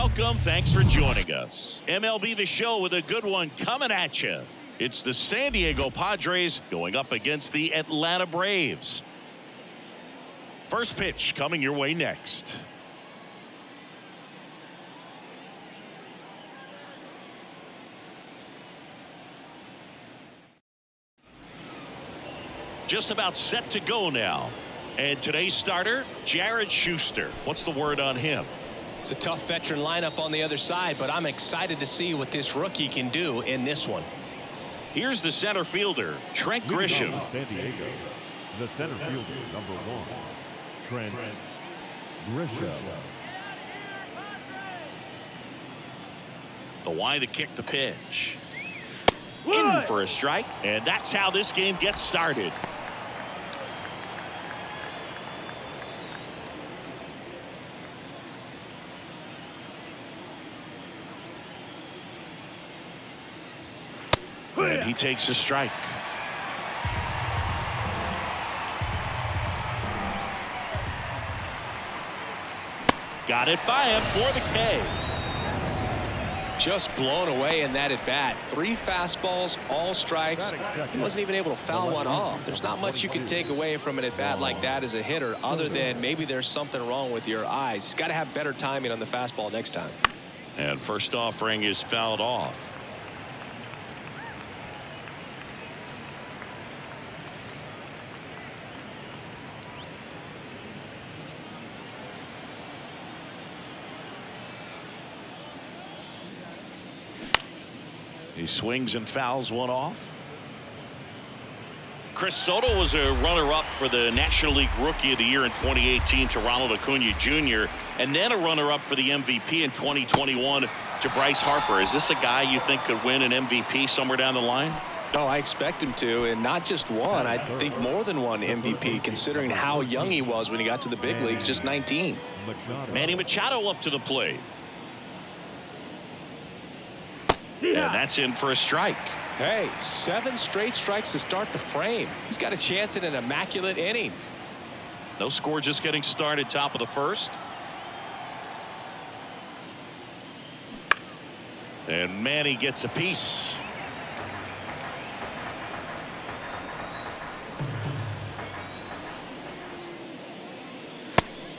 welcome. Thanks for joining us. MLB The Show with a good one coming at you. It's the San Diego Padres going up against the Atlanta Braves. First pitch coming your way next. Just about set to go now. And today's starter, Jared Schuster. What's the word on him? It's a tough veteran lineup on the other side, but I'm excited to see what this rookie can do in this one. Here's the center fielder, Trent Grisham. San Diego, the center fielder, number 1, Trent Grisham. The wide to kick the pitch. In for a strike, and that's how this game gets started. And he takes a strike. Got it by him for the K. Just blown away in that at bat. 3 fastballs, all strikes. He wasn't even able to foul one off. There's not much you can take away from an at bat like that as a hitter, other than maybe there's something wrong with your eyes. Got to have better timing on the fastball next time. And first offering is fouled off. He swings and fouls one off. Chris Soto was a runner-up for the National League Rookie of the Year in 2018 to Ronald Acuna Jr. and then a runner-up for the MVP in 2021 to Bryce Harper. Is this a guy you think could win an MVP somewhere down the line? Oh, I expect him to, and not just one. I think more than one MVP, considering how young he was when he got to the big leagues, just 19. Manny Machado up to the plate. And that's in for a strike. Hey, 7 straight strikes to start the frame. He's got a chance at an immaculate inning. No score, just getting started, top of the first. And Manny gets a piece.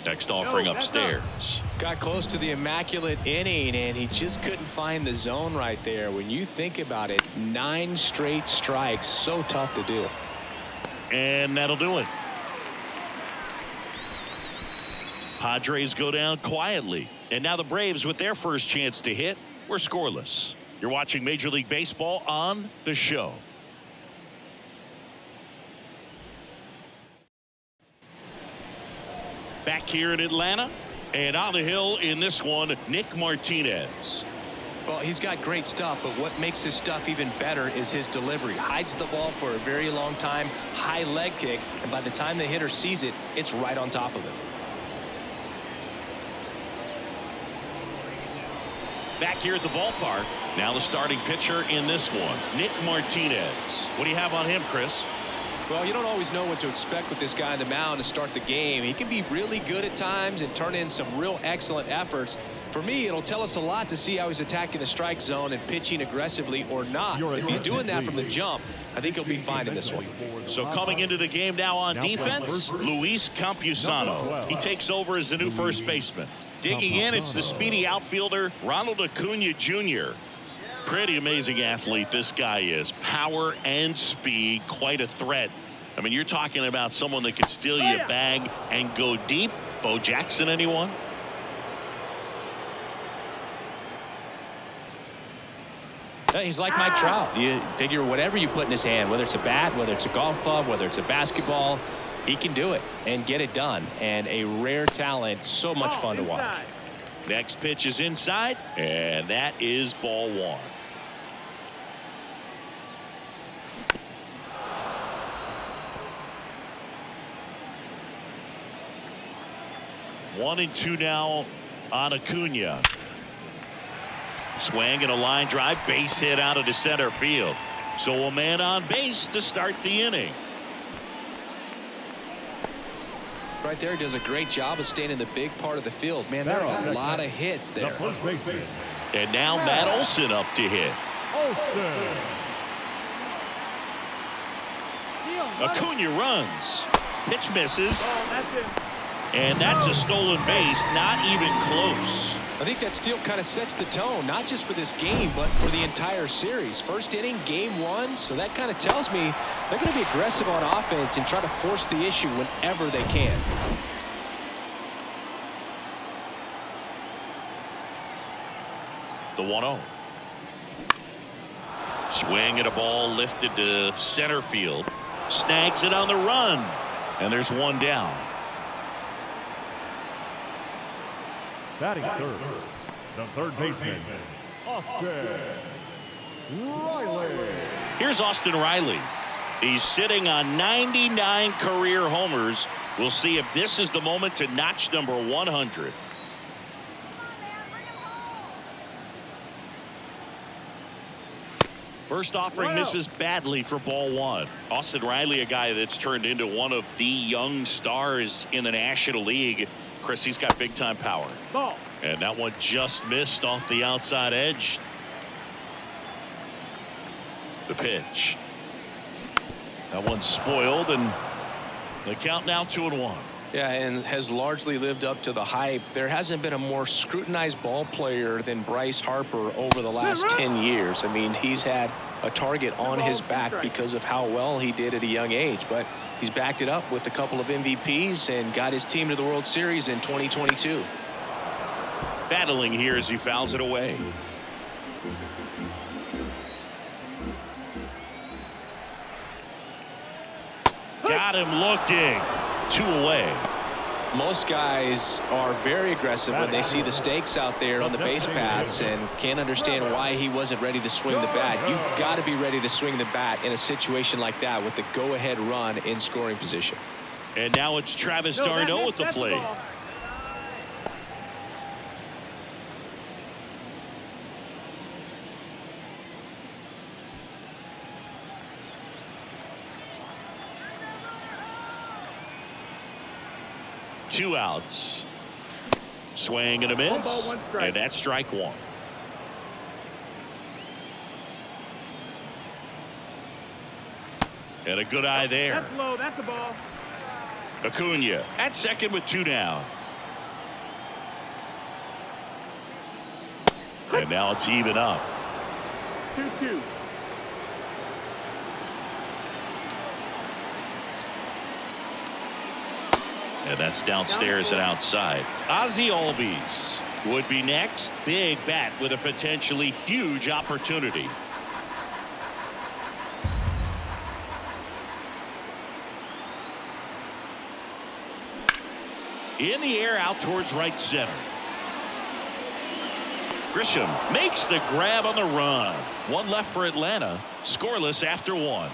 Next offering upstairs. Got close to the immaculate inning, and he just couldn't find the zone right there. When you think about it, 9 straight strikes, so tough to do. And that'll do it. Padres go down quietly. And now the Braves with their first chance to hit. We're scoreless. You're watching Major League Baseball on The Show. Back here in Atlanta, and on the hill in this one, Nick Martinez. Well, he's got great stuff, but what makes his stuff even better is his delivery. Hides the ball for a very long time, high leg kick, and by the time the hitter sees it, it's right on top of him. Back here at the ballpark, now the starting pitcher in this one, Nick Martinez. What do you have on him, Chris? Well, you don't always know what to expect with this guy on the mound to start the game. He can be really good at times and turn in some real excellent efforts. For me, it'll tell us a lot to see how he's attacking the strike zone and pitching aggressively or not. If he's doing that from the jump, I think he'll be fine in this one. So coming into the game now on defense, Luis Campusano. He takes over as the new first baseman. Digging in, it's the speedy outfielder, Ronald Acuna Jr. Pretty amazing athlete this guy is. Power and speed, quite a threat. I mean, you're talking about someone that can steal you a bag and go deep. Bo Jackson, anyone? He's like Mike Trout. You figure whatever you put in his hand, whether it's a bat, whether it's a golf club, whether it's a basketball, he can do it and get it done. And a rare talent, so much fun to watch. Next pitch is inside, and that is ball 1. 1-2 now on Acuna. Swing and a line drive, base hit out of the center field. So a man on base to start the inning. right there. He does a great job of staying in the big part of the field. Man, there are a lot of hits there. First baseman. And now Matt Olson up to hit. Acuna runs. Pitch misses. And that's a stolen base. Not even close. I think that steal kind of sets the tone, not just for this game, but for the entire series. First inning, game one. So that kind of tells me they're going to be aggressive on offense and try to force the issue whenever they can. The 1-0. Swing at a ball lifted to center field. Snags it on the run. And there's one down. Batting third, the third baseman, Austin Riley. Here's Austin Riley. He's sitting on 99 career homers. We'll see if this is the moment to notch number 100. First offering misses badly for ball one. Austin Riley, a guy that's turned into one of the young stars in the National League. Chris, he's got big time power. Ball. And that one just missed off the outside edge. The pitch. That one's spoiled, and the count now 2-1. Yeah, and has largely lived up to the hype. There hasn't been a more scrutinized ball player than Bryce Harper over the last 10 years. I mean, he's had a target on his back because of how well he did at a young age, but he's backed it up with a couple of MVPs and got his team to the World Series in 2022. Battling here as he fouls it away. Got him looking. 2 away. Most guys are very aggressive when they see the stakes out there on the base paths and can't understand why he wasn't ready to swing the bat. You've got to be ready to swing the bat in a situation like that with the go-ahead run in scoring position. And now it's Travis d'Arnaud at the plate. Two outs. Swing and a miss. And that's strike one. And a good eye there. That's low. That's the ball. Acuna at second with 2 down. And now it's even up. 2-2. And that's downstairs and outside. Ozzie Albies would be next. Big bat with a potentially huge opportunity. In the air out towards right center. Grisham makes the grab on the run. One left for Atlanta. Scoreless after 1.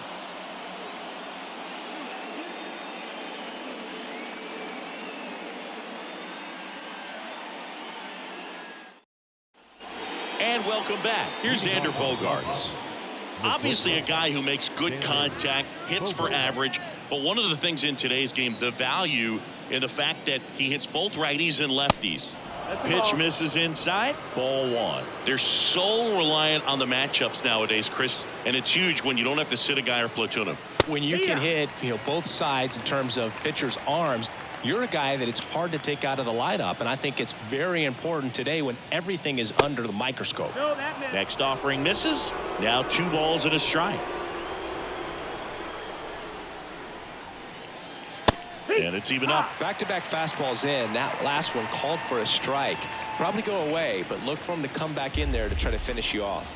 And welcome back. Here's Xander Bogaerts. Obviously a guy who makes good contact, hits for average, but one of the things in today's game, the value in the fact that he hits both righties and lefties. Pitch misses inside, ball 1. They're so reliant on the matchups nowadays, Chris, and it's huge when you don't have to sit a guy or platoon him. When you can hit, both sides in terms of pitchers' arms, you're a guy that it's hard to take out of the lineup, and I think it's very important today when everything is under the microscope. Next offering misses. Now 2 balls and a strike. And it's even up. Back-to-back fastballs in. That last one called for a strike. Probably go away, but look for him to come back in there to try to finish you off.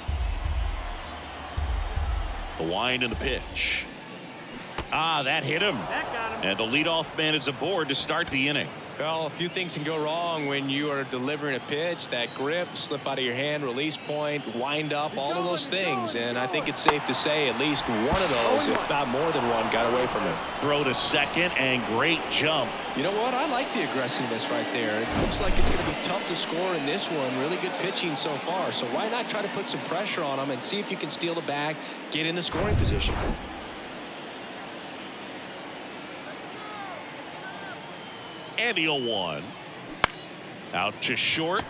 The wind and the pitch. That hit him. And the leadoff man is aboard to start the inning. Well, a few things can go wrong when you are delivering a pitch. That grip, slip out of your hand, release point, wind up, all of those things. And I think it's safe to say at least one of those, if not more than one, got away from him. Throw to second and great jump. You know what? I like the aggressiveness right there. It looks like it's going to be tough to score in this one. Really good pitching so far. So why not try to put some pressure on him and see if you can steal the bag, get into scoring position. And the 0-1. Out to short.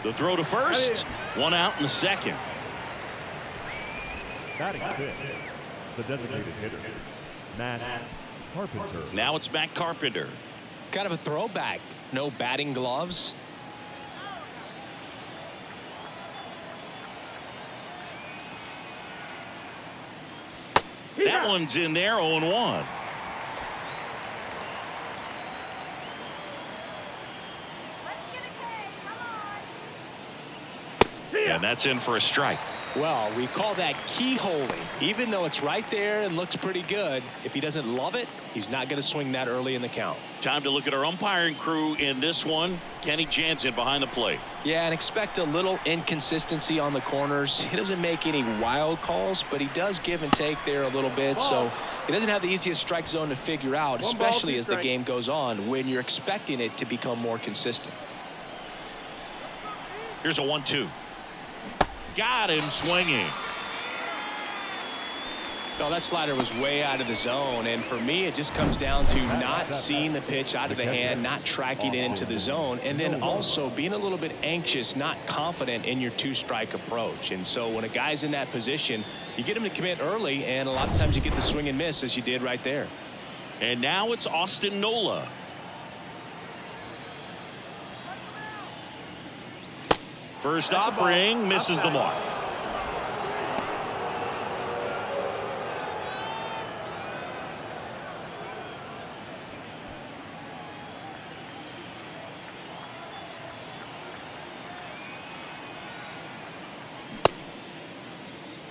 The throw to first. One out in the second. Batting fifth, the designated hitter, Matt Carpenter. Now it's Matt Carpenter. Kind of a throwback. No batting gloves. That one's in there, 0-1. And that's in for a strike. Well, we call that keyholing. Even though it's right there and looks pretty good, if he doesn't love it, he's not going to swing that early in the count. Time to look at our umpiring crew in this one. Kenny Jansen behind the plate. Yeah, and expect a little inconsistency on the corners. He doesn't make any wild calls, but he does give and take there a little bit. So he doesn't have the easiest strike zone to figure out, especially as the game goes on when you're expecting it to become more consistent. Here's a 1-2. Got him swinging. No, that slider was way out of the zone, and for me it just comes down to not seeing the pitch out of the hand, not tracking it into the zone, and then also being a little bit anxious, not confident in your two-strike approach. And so when a guy's in that position, you get him to commit early, and a lot of times you get the swing and miss as you did right there. And now it's Austin Nola. First offering misses the mark.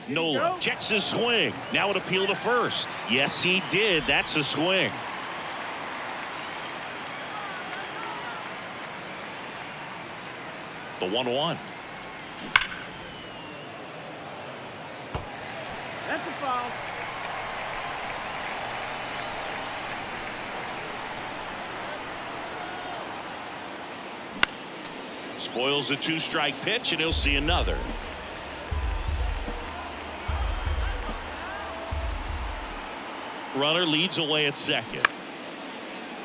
Nola checks his swing. Now an appeal to first. Yes, he did. That's a swing. The 1-1. That's a foul. Spoils the two-strike pitch, and he'll see another. Runner leads away at second.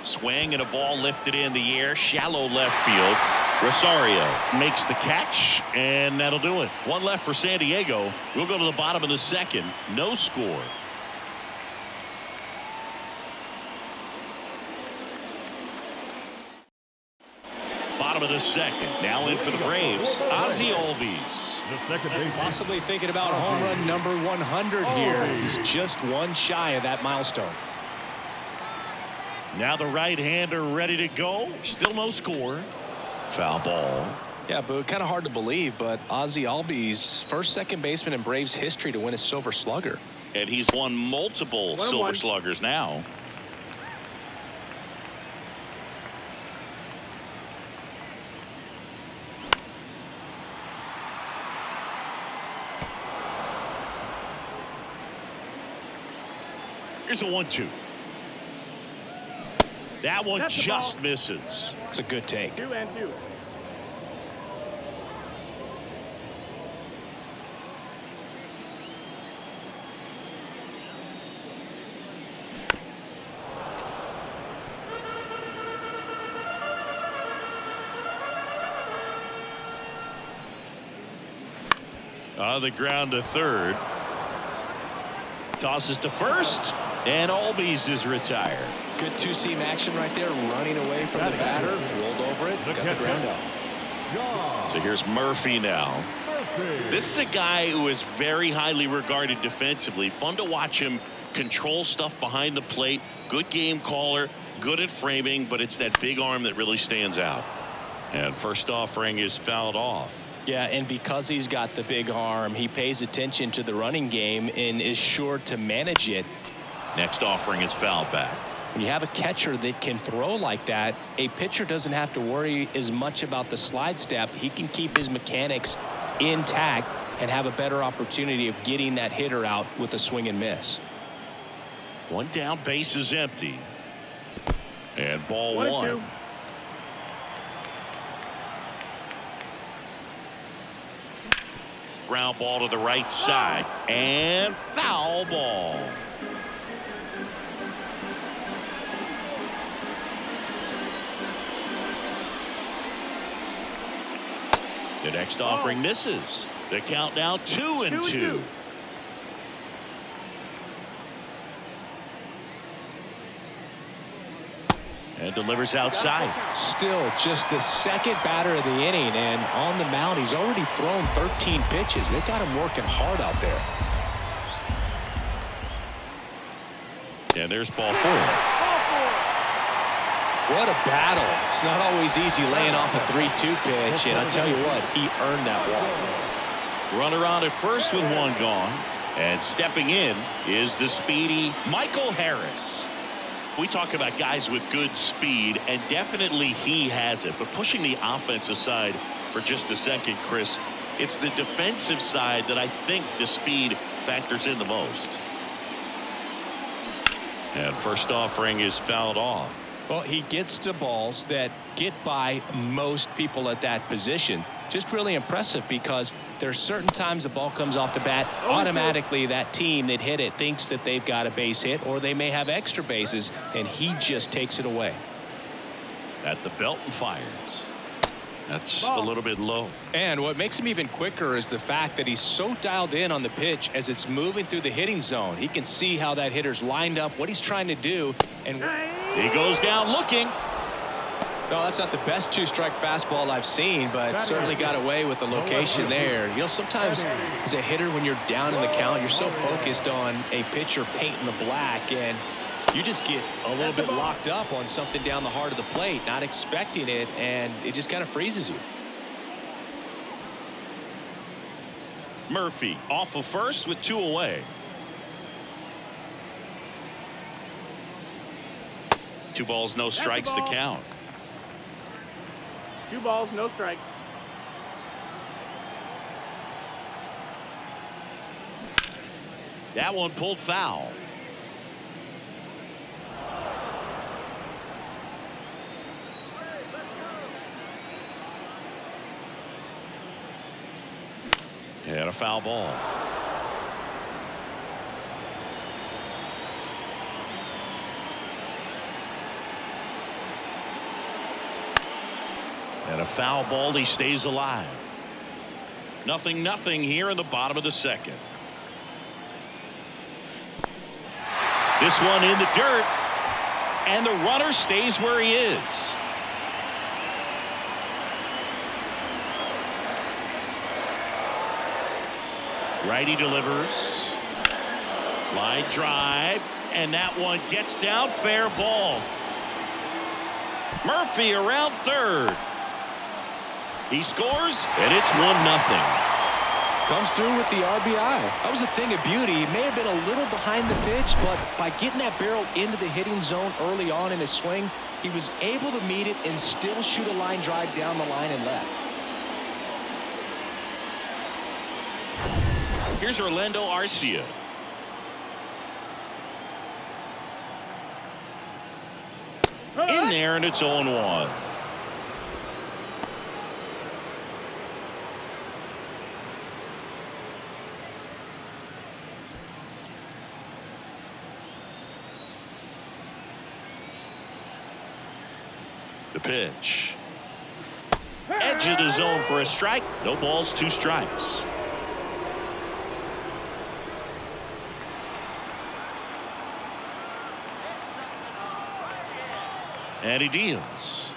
Swing and a ball lifted in the air, shallow left field. Rosario makes the catch, and that'll do it. One left for San Diego. We'll go to the bottom of the second. No score. Bottom of the second. Now in for the Braves, Ozzie Albies. The second baseman. Possibly thinking about home run number 100 here. He's just one shy of that milestone. Now the right-hander ready to go. Still no score. Foul ball. Yeah, but kind of hard to believe, but Ozzie Albies, first second baseman in Braves history to win a Silver Slugger. And he's won multiple Silver Sluggers now. Here's a 1-2. That one just misses. It's a good take. 2 and 2. On the ground to third. Tosses to first, and Albies is retired. Good two-seam action right there, running away from the batter, rolled over it, got the ground out. So here's Murphy now. This is a guy who is very highly regarded defensively. Fun to watch him control stuff behind the plate. Good game caller, good at framing, but it's that big arm that really stands out. And first offering is fouled off. Yeah, and because he's got the big arm, he pays attention to the running game and is sure to manage it. Next offering is fouled back. When you have a catcher that can throw like that, a pitcher doesn't have to worry as much about the slide step. He can keep his mechanics intact and have a better opportunity of getting that hitter out with a swing and miss. One down, base is empty. And ball 1. Ground ball to the right side, and foul ball. The next offering misses. The count now 2-2. And delivers outside. Still just the second batter of the inning, and on the mound he's already thrown 13 pitches. They've got him working hard out there. And there's ball 4. What a battle. It's not always easy laying off a 3-2 pitch, and I tell you what, he earned that walk. Runner on at first with one gone. And stepping in is the speedy Michael Harris. We talk about guys with good speed, and definitely he has it. But pushing the offense aside for just a second, Chris, it's the defensive side that I think the speed factors in the most. And first offering is fouled off. Well, he gets to balls that get by most people at that position. Just really impressive, because there's certain times the ball comes off the bat, automatically that team that hit it thinks that they've got a base hit, or they may have extra bases, and he just takes it away. At the belt and fires. That's a little bit low. And what makes him even quicker is the fact that he's so dialed in on the pitch as it's moving through the hitting zone. He can see how that hitter's lined up, what he's trying to do, and he goes down looking. no, that's not the best two-strike fastball I've seen, but certainly got away with the location there. You know, sometimes as a hitter, when you're down in the count, you're so focused on a pitcher painting the black, and you just get a little bit locked up on something down the heart of the plate, not expecting it, and it just kind of freezes you. Murphy off of first with 2 away. 2 balls, no strikes to count. 2 balls, no strikes. That one pulled foul. And a foul ball. And a foul ball. He stays alive. 0-0 here in the bottom of the second. This one in the dirt, and the runner stays where he is. Righty delivers. Line drive, and that one gets down. Fair ball. Murphy around third. He scores, and it's 1-0. Comes through with the RBI. That was a thing of beauty. He may have been a little behind the pitch, but by getting that barrel into the hitting zone early on in his swing, he was able to meet it and still shoot a line drive down the line and left. Here's Orlando Arcia. In there, and it's 0-1. The pitch. Edge of the zone for a strike. No balls, 2 strikes. And he deals.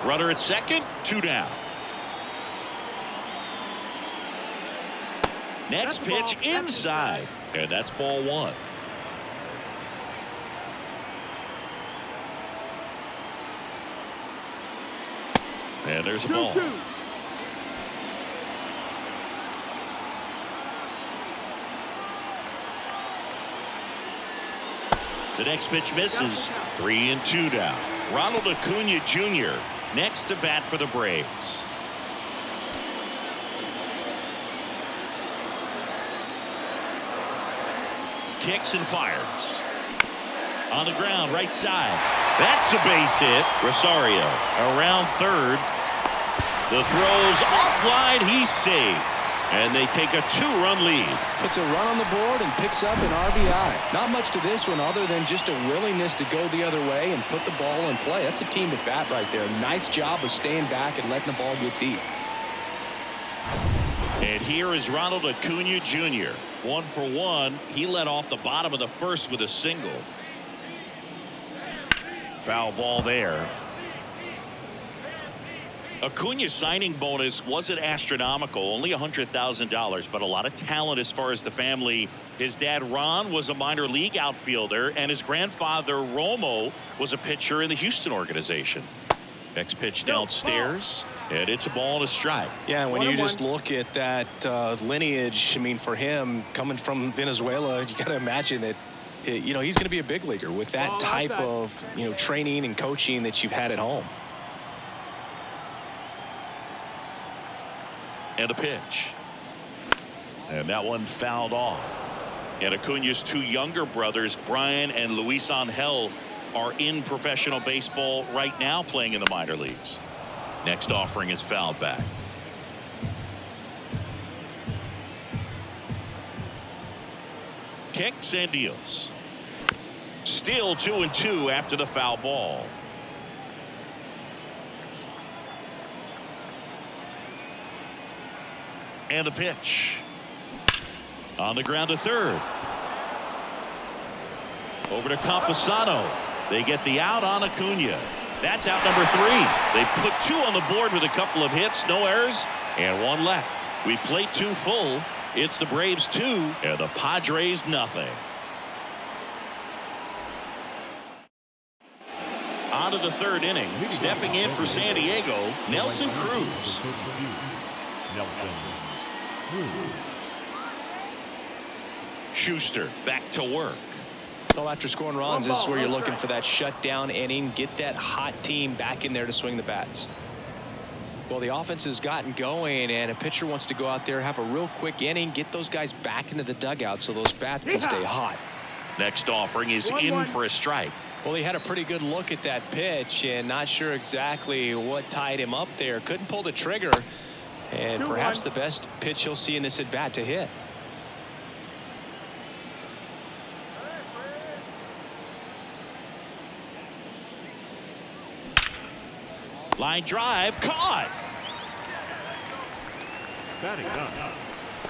Runner at second, 2 down. Next pitch inside, and that's ball 1. And there's a ball. 2-2. The next pitch misses. 3-2 down. Ronald Acuna Jr. next to bat for the Braves. Kicks and fires. On the ground, right side. That's a base hit. Rosario around third. The throw's offline. He's safe. And they take a 2-run lead. Puts a run on the board and picks up an RBI. Not much to this one other than just a willingness to go the other way and put the ball in play. That's a team at bat right there. Nice job of staying back and letting the ball get deep. And here is Ronald Acuna Jr. 1 for 1. He led off the bottom of the first with a single. Foul ball there. Acuna's signing bonus wasn't astronomical, only $100,000, but a lot of talent as far as the family. His dad Ron was a minor league outfielder, and his grandfather Romo was a pitcher in the Houston organization. Next pitch downstairs, and it's a ball and a strike. Yeah, when you just look at that lineage, I mean, for him coming from Venezuela, you got to imagine that, you know, he's going to be a big leaguer with that type of, you know, training and coaching that you've had at home. And a pitch. And that one fouled off. And Acuna's 2 younger brothers, Brian and Luis Angel, are in professional baseball right now playing in the minor leagues. Next offering is fouled back. Kicks and deals. Still 2-2 after the foul ball. And the pitch. On the ground to third. Over to Campusano. They get the out on Acuna. That's out number 3. They put 2 on the board with a couple of hits, no errors, and 1 left. We played 2 full. It's the Braves 2 and the Padres nothing. On to the 3rd inning. Stepping in for San Diego, Nelson Cruz. Schuster back to work. So after scoring runs, this is where you're looking for that shutdown inning. Get that hot team back in there to swing the bats. Well, the offense has gotten going, and a pitcher wants to go out there, have a real quick inning, get those guys back into the dugout so those bats can stay hot. Next offering is in for a strike. Well, he had a pretty good look at that pitch and not sure exactly what tied him up there. Couldn't pull the trigger, and perhaps the best pitch he'll see in this at bat to hit. Line drive, caught. Batting up,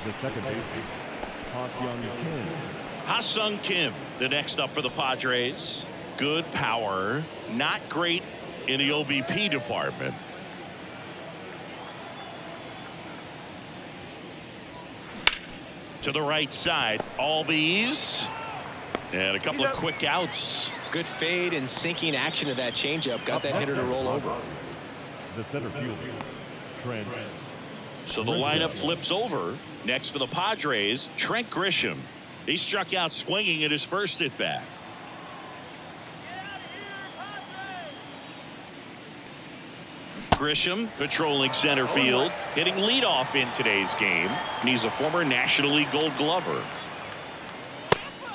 the second baseman, Ha-Sung Kim, the next up for the Padres. Good power, not great in the OBP department. To the right side, Albies, and a couple of quick outs. Good fade and sinking action of that changeup. Got that hitter to roll over. The center fielder, Trent. So the lineup flips over. Next for the Padres, Trent Grisham. He struck out swinging at his first at bat. Grisham patrolling center field, hitting leadoff in today's game, and he's a former National League Gold Glover.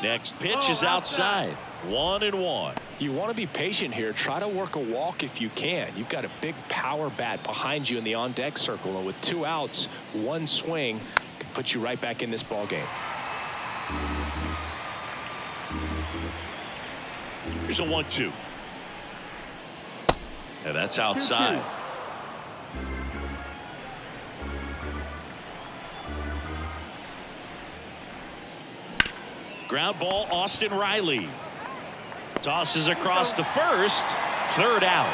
Next pitch is outside. 1-1. You want to be patient here. Try to work a walk if you can. You've got a big power bat behind you in the on-deck circle, and with 2 outs, 1 swing can put you right back in this ball game. Here's a 1-2. And that's outside. 2-2. Ground ball, Austin Riley. Tosses across the first. 3rd out.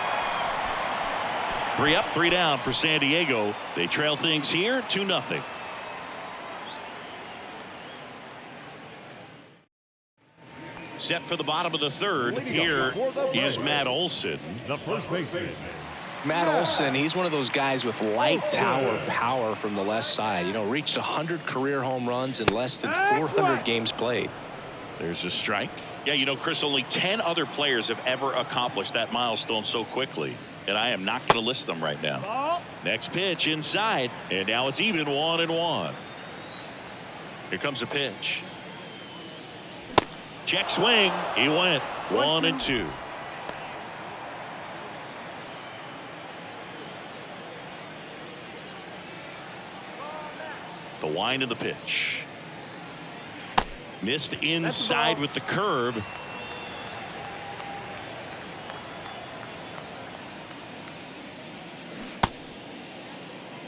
3 up, 3 down for San Diego. They trail things here 2-0. Set for the bottom of the 3rd. Here is Matt Olson. The first baseman. Matt Olson, he's one of those guys with light tower power from the left side. You know, reached 100 career home runs in less than 400 games played. There's a strike. Yeah, you know, Chris, only 10 other players have ever accomplished that milestone so quickly, and I am not going to list them right now. Next pitch inside, and now it's even 1-1. Here comes a pitch. Check swing. He went 1-2. The wind of the pitch. Missed inside with the curve.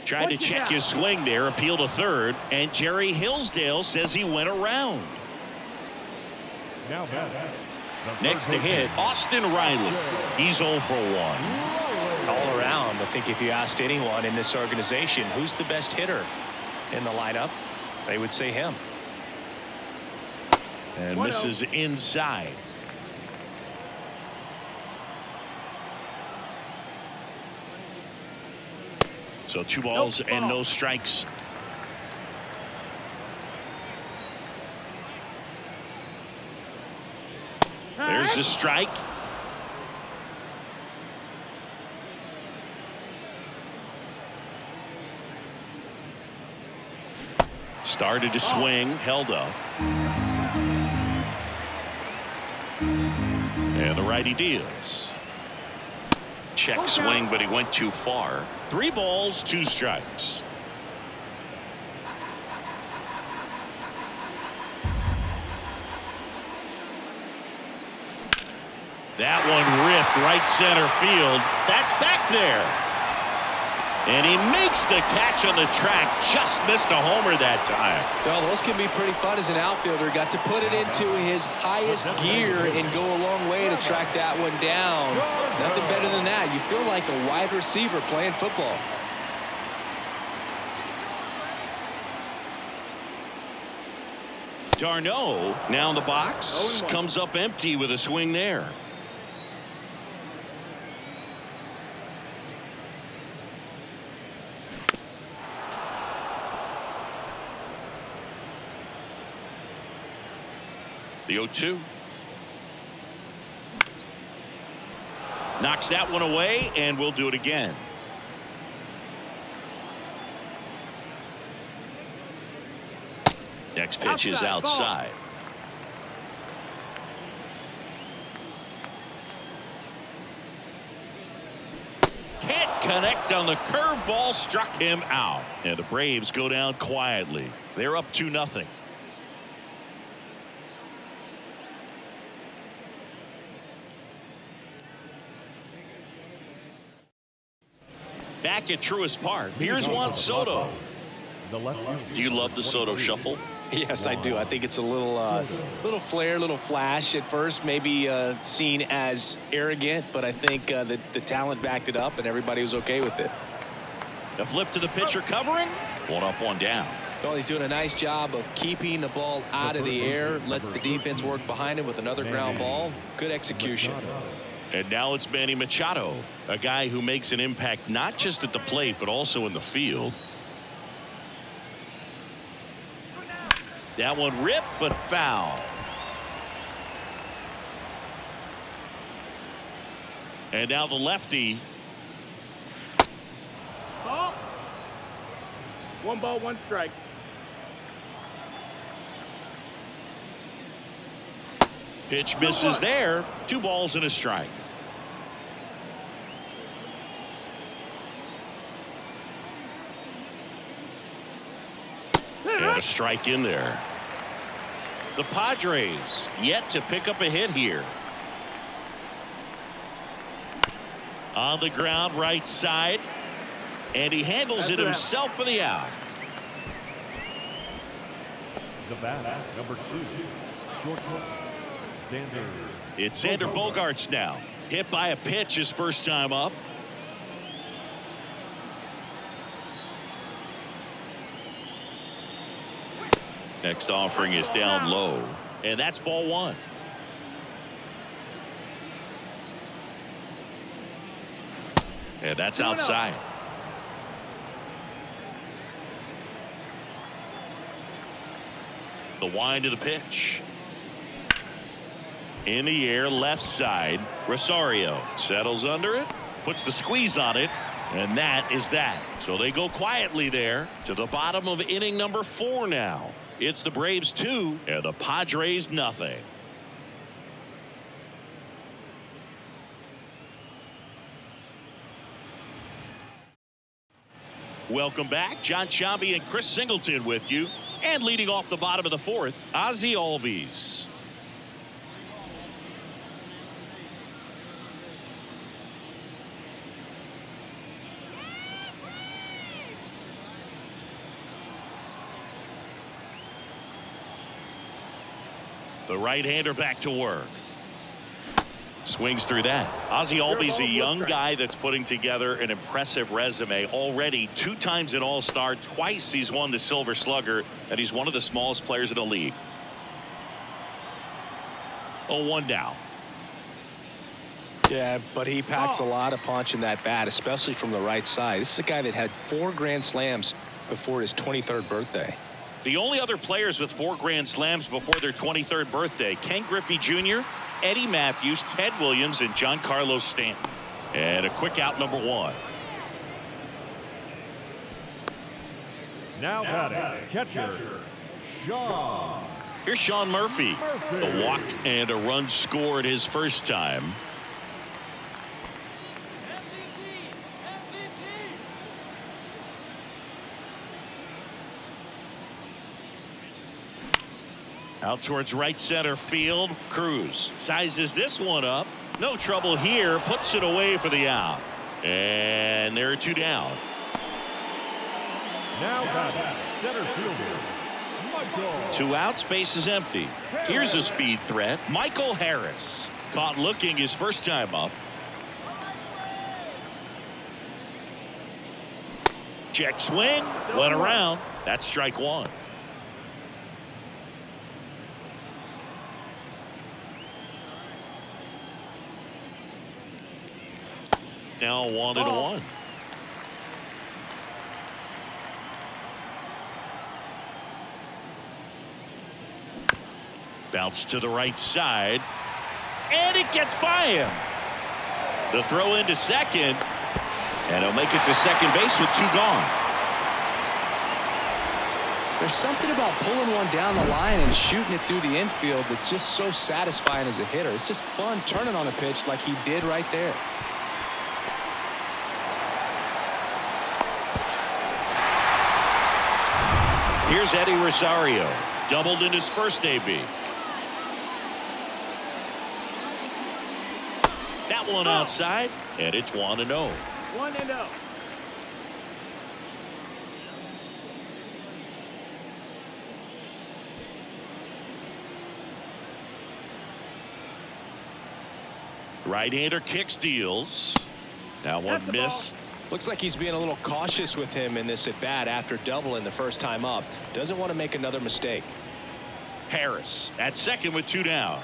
Tried to check his swing there, appeal to third, and Jerry Hillsdale says he went around. Now back. Next to hit, Austin Riley. He's 0 for 1. All around, I think if you asked anyone in this organization who's the best hitter in the lineup, they would say him. And misses inside. So 2 balls and no strikes. There's the strike. Started to swing, held up. And the righty deals. Check swing, but he went too far. 3 balls, 2 strikes. That one ripped right center field. That's back there. And he makes the catch on the track. Just missed a homer that time. Well, those can be pretty fun as an outfielder. Got to put it into his highest gear and go a long way to track that one down. Nothing better than that. You feel like a wide receiver playing football. Darno now in the box. Comes up empty with a swing there. The 0-2. Knocks that one away, and we'll do it again. Next pitch is outside. Can't connect on the curveball, struck him out. And the Braves go down quietly. They're up 2-0. Back at Truist Park, here's Juan Soto. Do you love the Soto shuffle? Yes, I do. I think it's a little flair, little flash at first, maybe seen as arrogant, but I think the talent backed it up and everybody was okay with it. A flip to the pitcher covering. 1 up, 1 down. Well, he's doing a nice job of keeping the ball out of the air, lets the defense work behind him with another ground ball. Good execution. And now it's Manny Machado, a guy who makes an impact not just at the plate, but also in the field. That one ripped, but foul. And now the lefty. Ball. 1 ball, 1 strike. Pitch misses there. 2 balls and a strike. And a strike in there. The Padres yet to pick up a hit here. On the ground, right side. And he handles it himself for the out. The bat, number 2, shortstop, Xander. It's Xander Bogaerts now. Hit by a pitch his first time up. Next offering is down low. And that's ball 1. And that's outside. The wind of the pitch. In the air, left side. Rosario settles under it, puts the squeeze on it, and that is that. So they go quietly there to the bottom of inning number 4 now. It's the Braves 2 and the Padres nothing. Welcome back. John Chambi and Chris Singleton with you. And leading off the bottom of the fourth, Ozzie Albies. The right-hander back to work. Swings through that. Ozzie Albies, a young guy that's putting together an impressive resume. Already 2 times an All-Star, twice he's won the Silver Slugger, and he's one of the smallest players in the league. 0-1 now. Yeah, but he packs a lot of punch in that bat, especially from the right side. This is a guy that had 4 Grand Slams before his 23rd birthday. The only other players with 4 Grand Slams before their 23rd birthday, Ken Griffey Jr., Eddie Matthews, Ted Williams, and Giancarlo Stanton. And a quick out, number 1. Now batting, catcher, Sean. Here's Sean Murphy. A walk and a run scored his first time. Out towards right center field. Cruz sizes this one up. No trouble here. Puts it away for the out. And there are 2 down. Now batting, center fielder, Michael. 2 outs, base is empty. Here's a speed threat. Michael Harris. Caught looking his first time up. Check swing. Went around. That's strike 1. Now 1-1. Bounce to the right side. And it gets by him. The throw into second. And he'll make it to second base with 2 gone. There's something about pulling one down the line and shooting it through the infield that's just so satisfying as a hitter. It's just fun turning on a pitch like he did right there. Here's Eddie Rosario. Doubled in his first AB. That one outside, and it's 1-0. 1-0. Right-hander kicks, deals. That one missed. Looks like he's being a little cautious with him in this at bat after doubling the first time up. Doesn't want to make another mistake. Harris at second with 2 down.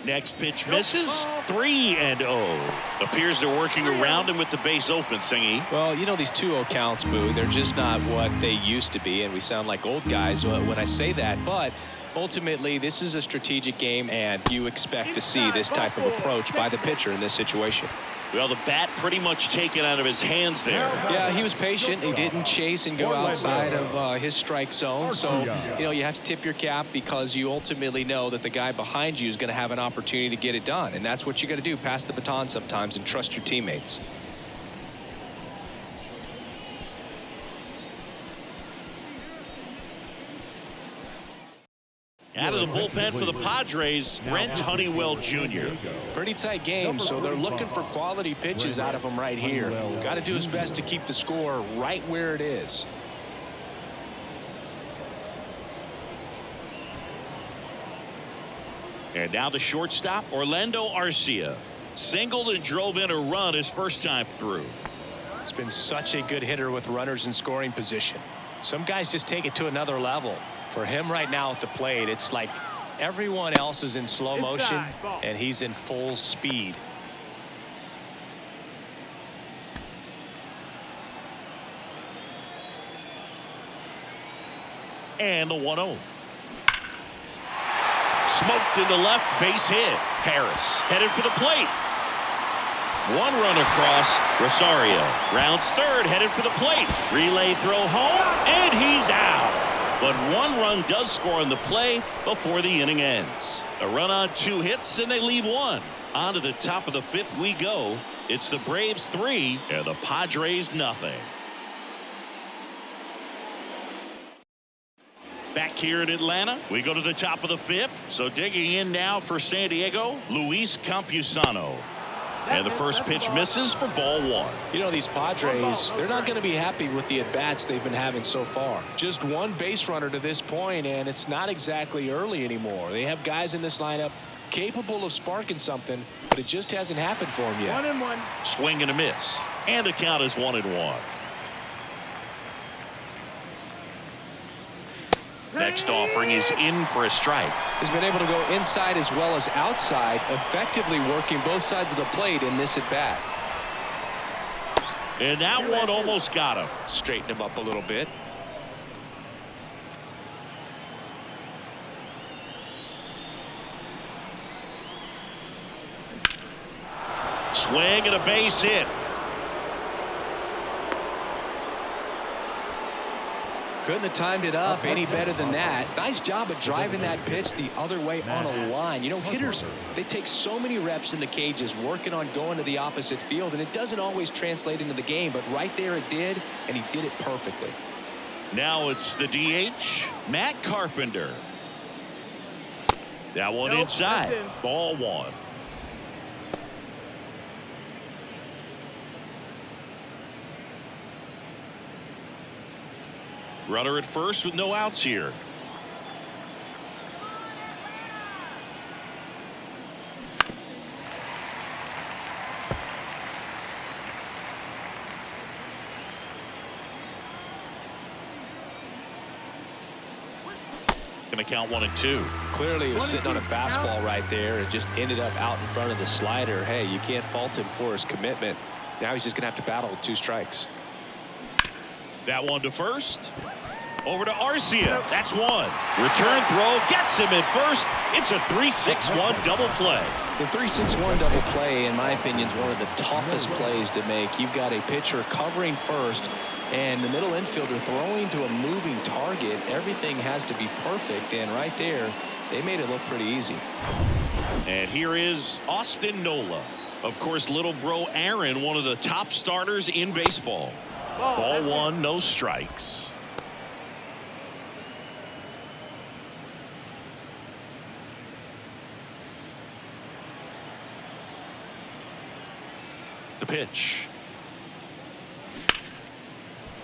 Next pitch misses. 3-0. Appears they're working around him with the base open, Singy. Well, you know, these 2-0 counts, Boo, they're just not what they used to be, and we sound like old guys when I say that. But ultimately, this is a strategic game, and you expect to see this type of approach by the pitcher in this situation. Well, the bat pretty much taken out of his hands there. Yeah, he was patient. He didn't chase and go outside of his strike zone. So, you know, you have to tip your cap because you ultimately know that the guy behind you is going to have an opportunity to get it done. And that's what you got to do. Pass the baton sometimes and trust your teammates. Out of the bullpen for the Padres, Brent Honeywell Jr. Pretty tight game, so they're looking for quality pitches out of him right here. Got to do his best to keep the score right where it is. And now the shortstop, Orlando Arcia. Singled and drove in a run his first time through. It's been such a good hitter with runners in scoring position. Some guys just take it to another level. For him right now at the plate, it's like everyone else is in slow motion and he's in full speed. And the 1-0. Smoked into left, base hit. Harris headed for the plate. 1 run across. Rosario rounds third, headed for the plate. Relay throw home, and he's out. But 1 run does score on the play before the inning ends. A run on 2 hits, and they leave 1. On to the top of the 5th we go. It's the Braves 3 and the Padres nothing. Back here in Atlanta, we go to the top of the 5th. So digging in now for San Diego, Luis Campusano. And the first pitch misses for ball 1. You know, these Padres, they're not going to be happy with the at-bats they've been having so far. Just one base runner to this point, and it's not exactly early anymore. They have guys in this lineup capable of sparking something, but it just hasn't happened for them yet. 1-1. Swing and a miss. And the count is 1-1. Next offering is in for a strike. He's been able to go inside as well as outside, effectively working both sides of the plate in this at-bat. And that one almost got him. Straighten him up a little bit. Swing and a base hit. Couldn't have timed it up any better than that. Nice job of driving that pitch the other way on a line. You know, hitters, they take so many reps in the cages working on going to the opposite field, and it doesn't always translate into the game, but right there it did, and he did it perfectly. Now it's the DH, Matt Carpenter. That one inside. Ball 1. Runner at first with no outs here. Going to count 1-2. Clearly, he was sitting on a fastball right there and just ended up out in front of the slider. Hey, you can't fault him for his commitment. Now he's just going to have to battle with 2 strikes. That one to first. Over to Arcia. That's one. Return throw gets him at first. It's a 3-6-1 double play. The 3-6-1 double play, in my opinion, is one of the toughest plays to make. You've got a pitcher covering first and the middle infielder throwing to a moving target. Everything has to be perfect, and right there, they made it look pretty easy. And here is Austin Nola. Of course, little bro Aaron, one of the top starters in baseball. Ball 1, no strikes. The pitch.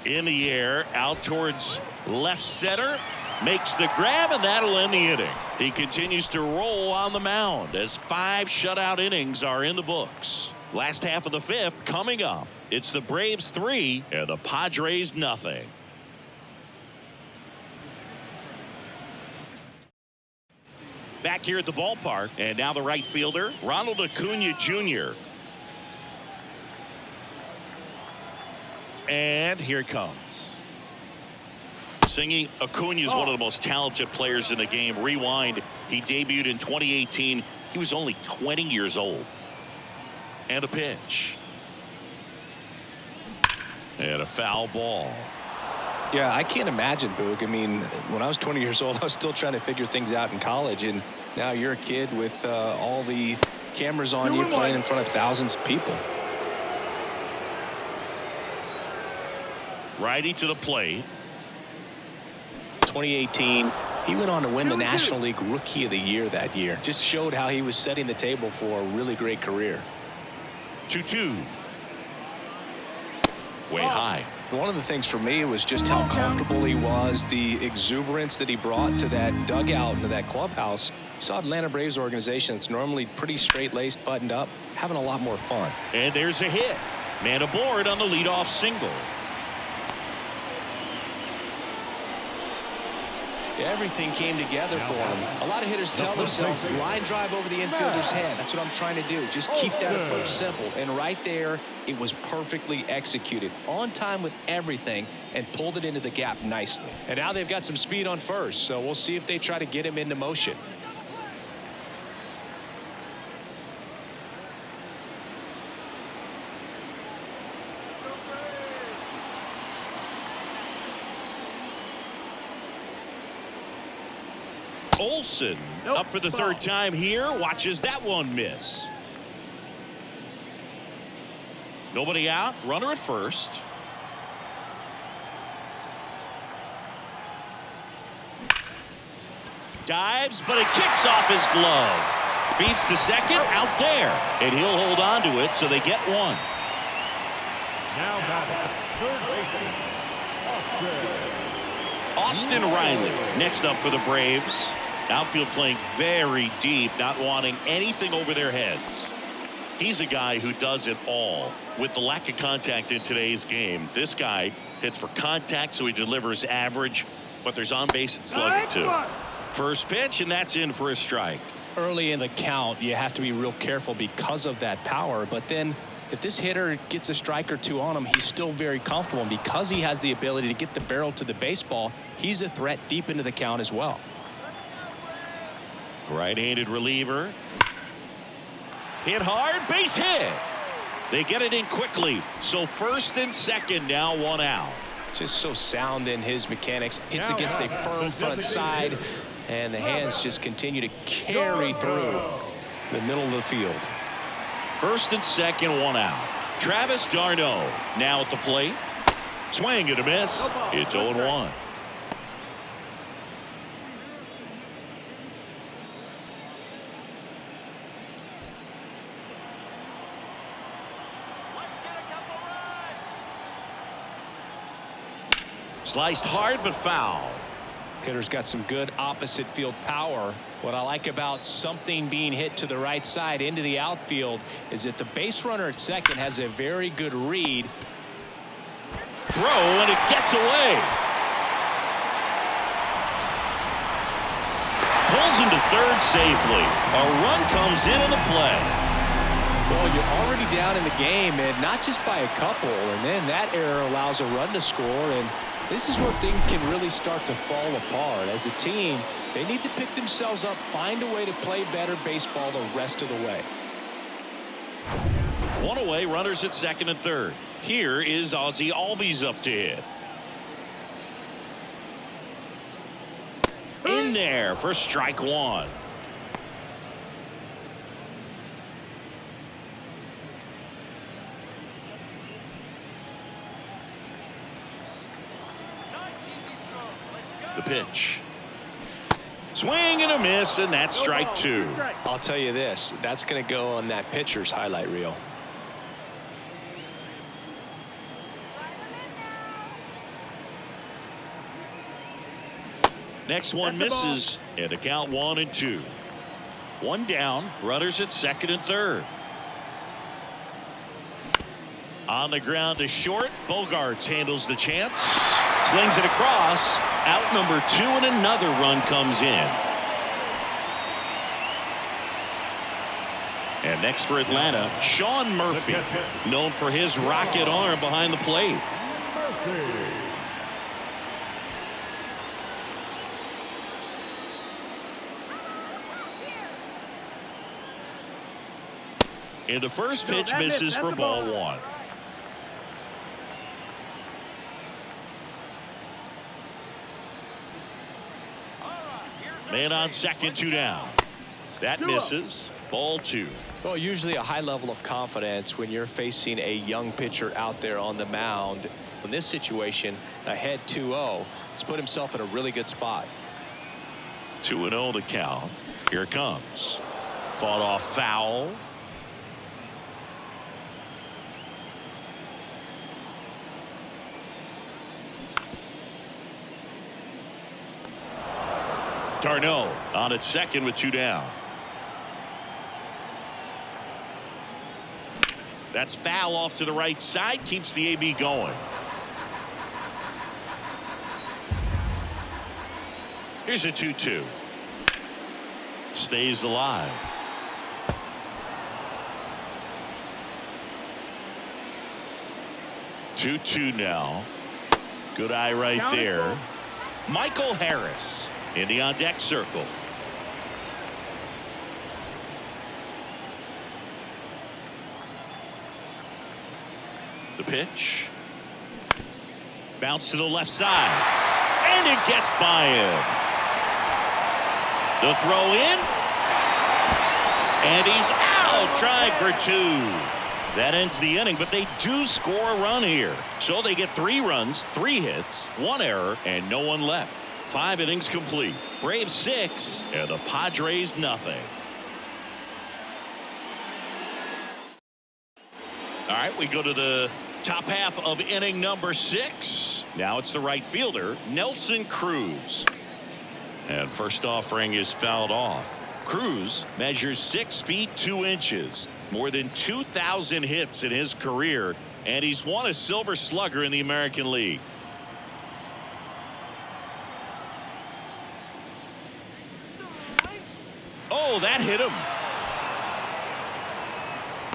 In the air, out towards left center. Makes the grab, and that'll end the inning. He continues to roll on the mound as 5 shutout innings are in the books. Last half of the 5th coming up. It's the Braves 3 and the Padres nothing. Back here at the ballpark, and now the right fielder, Ronald Acuna Jr. And here it comes. Singing, Acuna is one of the most talented players in the game. Rewind, he debuted in 2018. He was only 20 years old. And a pitch. And a foul ball. Yeah, I can't imagine, Boog. I mean, when I was 20 years old, I was still trying to figure things out in college, and now you're a kid with all the cameras on you, playing in front of thousands of people. Righty to the plate. 2018, he went on to win the National League Rookie of the Year that year. Just showed how he was setting the table for a really great career. 2-2. Way high. One of the things for me was just how comfortable he was, the exuberance that he brought to that dugout and to that clubhouse. Saw Atlanta Braves organization that's normally pretty straight-laced, buttoned up, having a lot more fun. And there's a hit. Man aboard on the leadoff single. Everything came together for him. A lot of hitters tell themselves, line drive over the infielder's head. That's what I'm trying to do. Just keep that approach simple. And right there, it was perfectly executed. On time with everything, and pulled it into the gap nicely. And now they've got some speed on first, so we'll see if they try to get him into motion. Olsen up for the 3rd time here. Watches that one miss. Nobody out. Runner at first. Dives, but it kicks off his glove. Feeds to second, out there. And he'll hold on to it, so they get one. Now batting, third baseman, Austin Riley next up for the Braves. Outfield playing very deep, not wanting anything over their heads. He's a guy who does it all. With the lack of contact in today's game, this guy hits for contact, so he delivers average, but there's on base and slugging too. First pitch, and that's in for a strike. Early in the count, you have to be real careful because of that power. But then if this hitter gets a strike or two on him, he's still very comfortable. And because he has the ability to get the barrel to the baseball, he's a threat deep into the count as well. Right-handed reliever. Hit hard, base hit. They get it in quickly. So first and second, now one out. Just so sound in his mechanics. Hits against a firm front side. And the hands just continue to carry through the middle of the field. First and second, one out. Travis d'Arnaud now at the plate. Swing and a miss. It's 0-1. Sliced hard but foul. Hitter's got some good opposite field power. What I like about something being hit to the right side into the outfield is that the base runner at second has a very good read. Throw, and it gets away. Pulls into third safely. A run comes in the play. Well, you're already down in the game, and not just by a couple, and then that error allows a run to score, and this is where things can really start to fall apart. As a team, they need to pick themselves up, find a way to play better baseball the rest of the way. One away, runners at second and third. Here is Ozzie Albies up to hit. In there for strike one. The pitch. Swing and a miss, and that's strike two. I'll tell you this, that's going to go on that pitcher's highlight reel. Next one misses, and the count 1-2. One down, runners at second and third. On the ground to short, Bogarts handles the chance. Slings it across. Out number 2, and another run comes in. And next for Atlanta, Sean Murphy, known for his rocket arm behind the plate. And the first pitch misses for ball one. Man on second, 2 down. That misses. Ball 2. Well, usually a high level of confidence when you're facing a young pitcher out there on the mound. In this situation, ahead 2-0, he's put himself in a really good spot. 2-0 to count. Here it comes. Fought off foul. d'Arnaud on at second with 2 down. That's foul off to the right side. Keeps the AB going. Here's a 2-2. Stays alive. Two now. Good eye right there. Michael Harris in the on deck circle. The pitch. Bounce to the left side. And it gets by him. The throw in. And he's out. Trying for 2. That ends the inning, but they do score a run here. So they get 3 runs, 3 hits, 1 error, and no one left. 5 innings complete. Braves 6, and the Padres nothing. All right, we go to the top half of inning number 6. Now it's the right fielder, Nelson Cruz. And first offering is fouled off. Cruz measures 6 feet 2 inches. More than 2,000 hits in his career, and he's won a Silver Slugger in the American League. Oh, that hit him.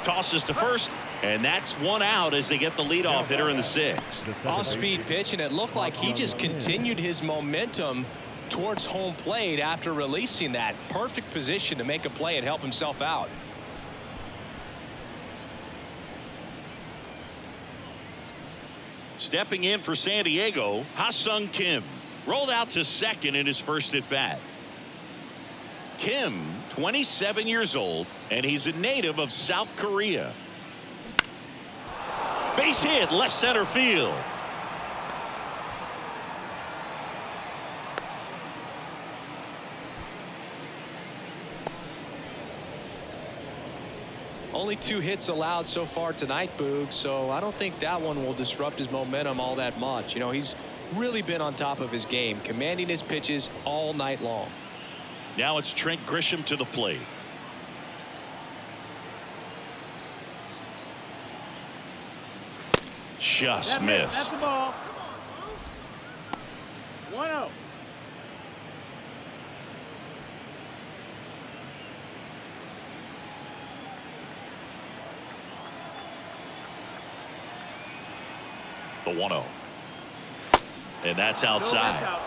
Tosses to first, and that's 1 out as they get the leadoff hitter in the 6th. Off-speed pitch, and it looked like he just continued his momentum towards home plate after releasing that. Perfect position to make a play and help himself out. Stepping in for San Diego, Ha-Sung Kim rolled out to second in his first at bat. Kim, 27 years old, and he's a native of South Korea. Base hit, left center field. Only 2 hits allowed so far tonight, Boog, so I don't think that one will disrupt his momentum all that much. You know, he's really been on top of his game, commanding his pitches all night long. Now it's Trent Grisham to the plate. Just missed. That's the ball. 1-0. The 1-0. And that's outside.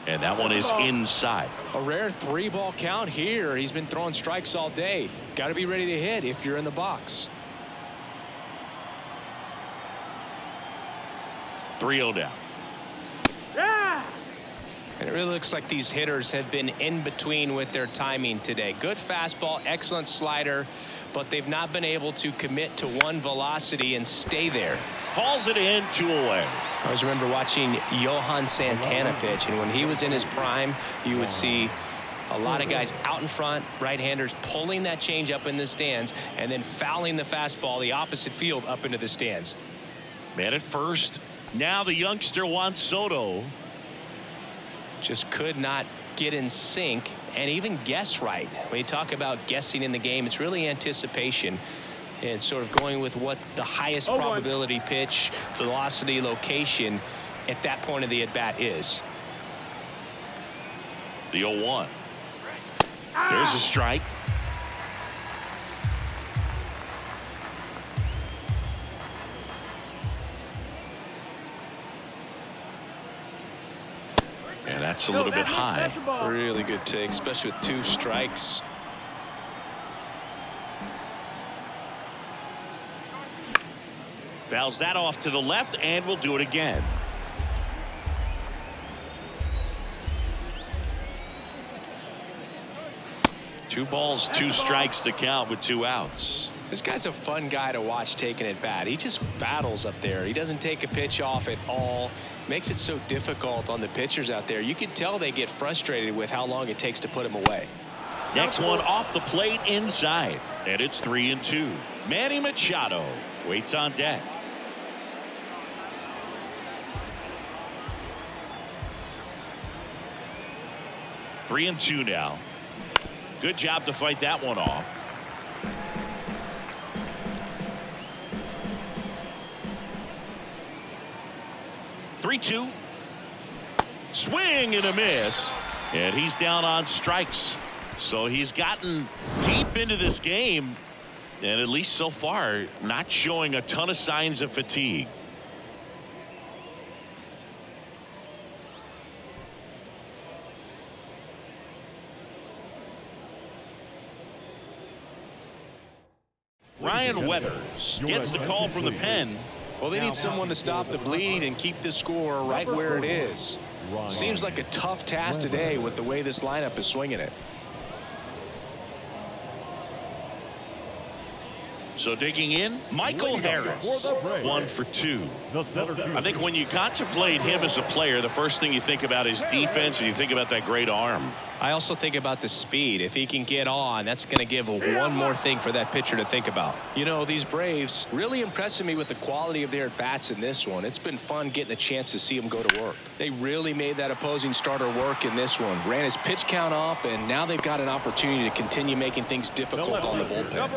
And that one is inside. A rare 3-ball count here. He's been throwing strikes all day. Got to be ready to hit if you're in the box. 3-0 down. Yeah. And it really looks like these hitters have been in between with their timing today. Good fastball, excellent slider, but they've not been able to commit to one velocity and stay there. Hauls it in, 2 away. I always remember watching Johan Santana pitch, and when he was in his prime, you would see a lot of guys out in front, right-handers pulling that change up in the stands and then fouling the fastball the opposite field up into the stands. Man at first. Now the youngster Juan Soto. Just could not get in sync and even guess right. When you talk about guessing in the game, it's really anticipation and sort of going with what the highest probability pitch, velocity, location at that point of the at-bat is. The 0-1. There's a strike. And that's a little bit high. Really good take, especially with 2 strikes. Fouls that off to the left, and we'll do it again. Two balls, 2 strikes to count with 2 outs. This guy's a fun guy to watch taking at bat. He just battles up there. He doesn't take a pitch off at all. Makes it so difficult on the pitchers out there. You can tell they get frustrated with how long it takes to put him away. Next one off the plate inside, and it's 3-2. Manny Machado waits on deck. Three and two now. Good job to fight that one off. Three-two. Swing and a miss. And he's down on strikes. So he's gotten deep into this game. And at least so far, not showing a ton of signs of fatigue. Ryan Weathers gets the call from the pen. Well, they need someone to stop the bleed and keep the score right where it is. Seems like a tough task today with the way this lineup is swinging it. So digging in, Michael Harris, 1 for 2. I think when you contemplate him as a player, the first thing you think about is defense, and you think about that great arm. I also think about the speed. If he can get on, that's going to give one more thing for that pitcher to think about. You know, these Braves really impressing me with the quality of their at-bats in this one. It's been fun getting a chance to see them go to work. They really made that opposing starter work in this one. Ran his pitch count up, and now they've got an opportunity to continue making things difficult on the bullpen.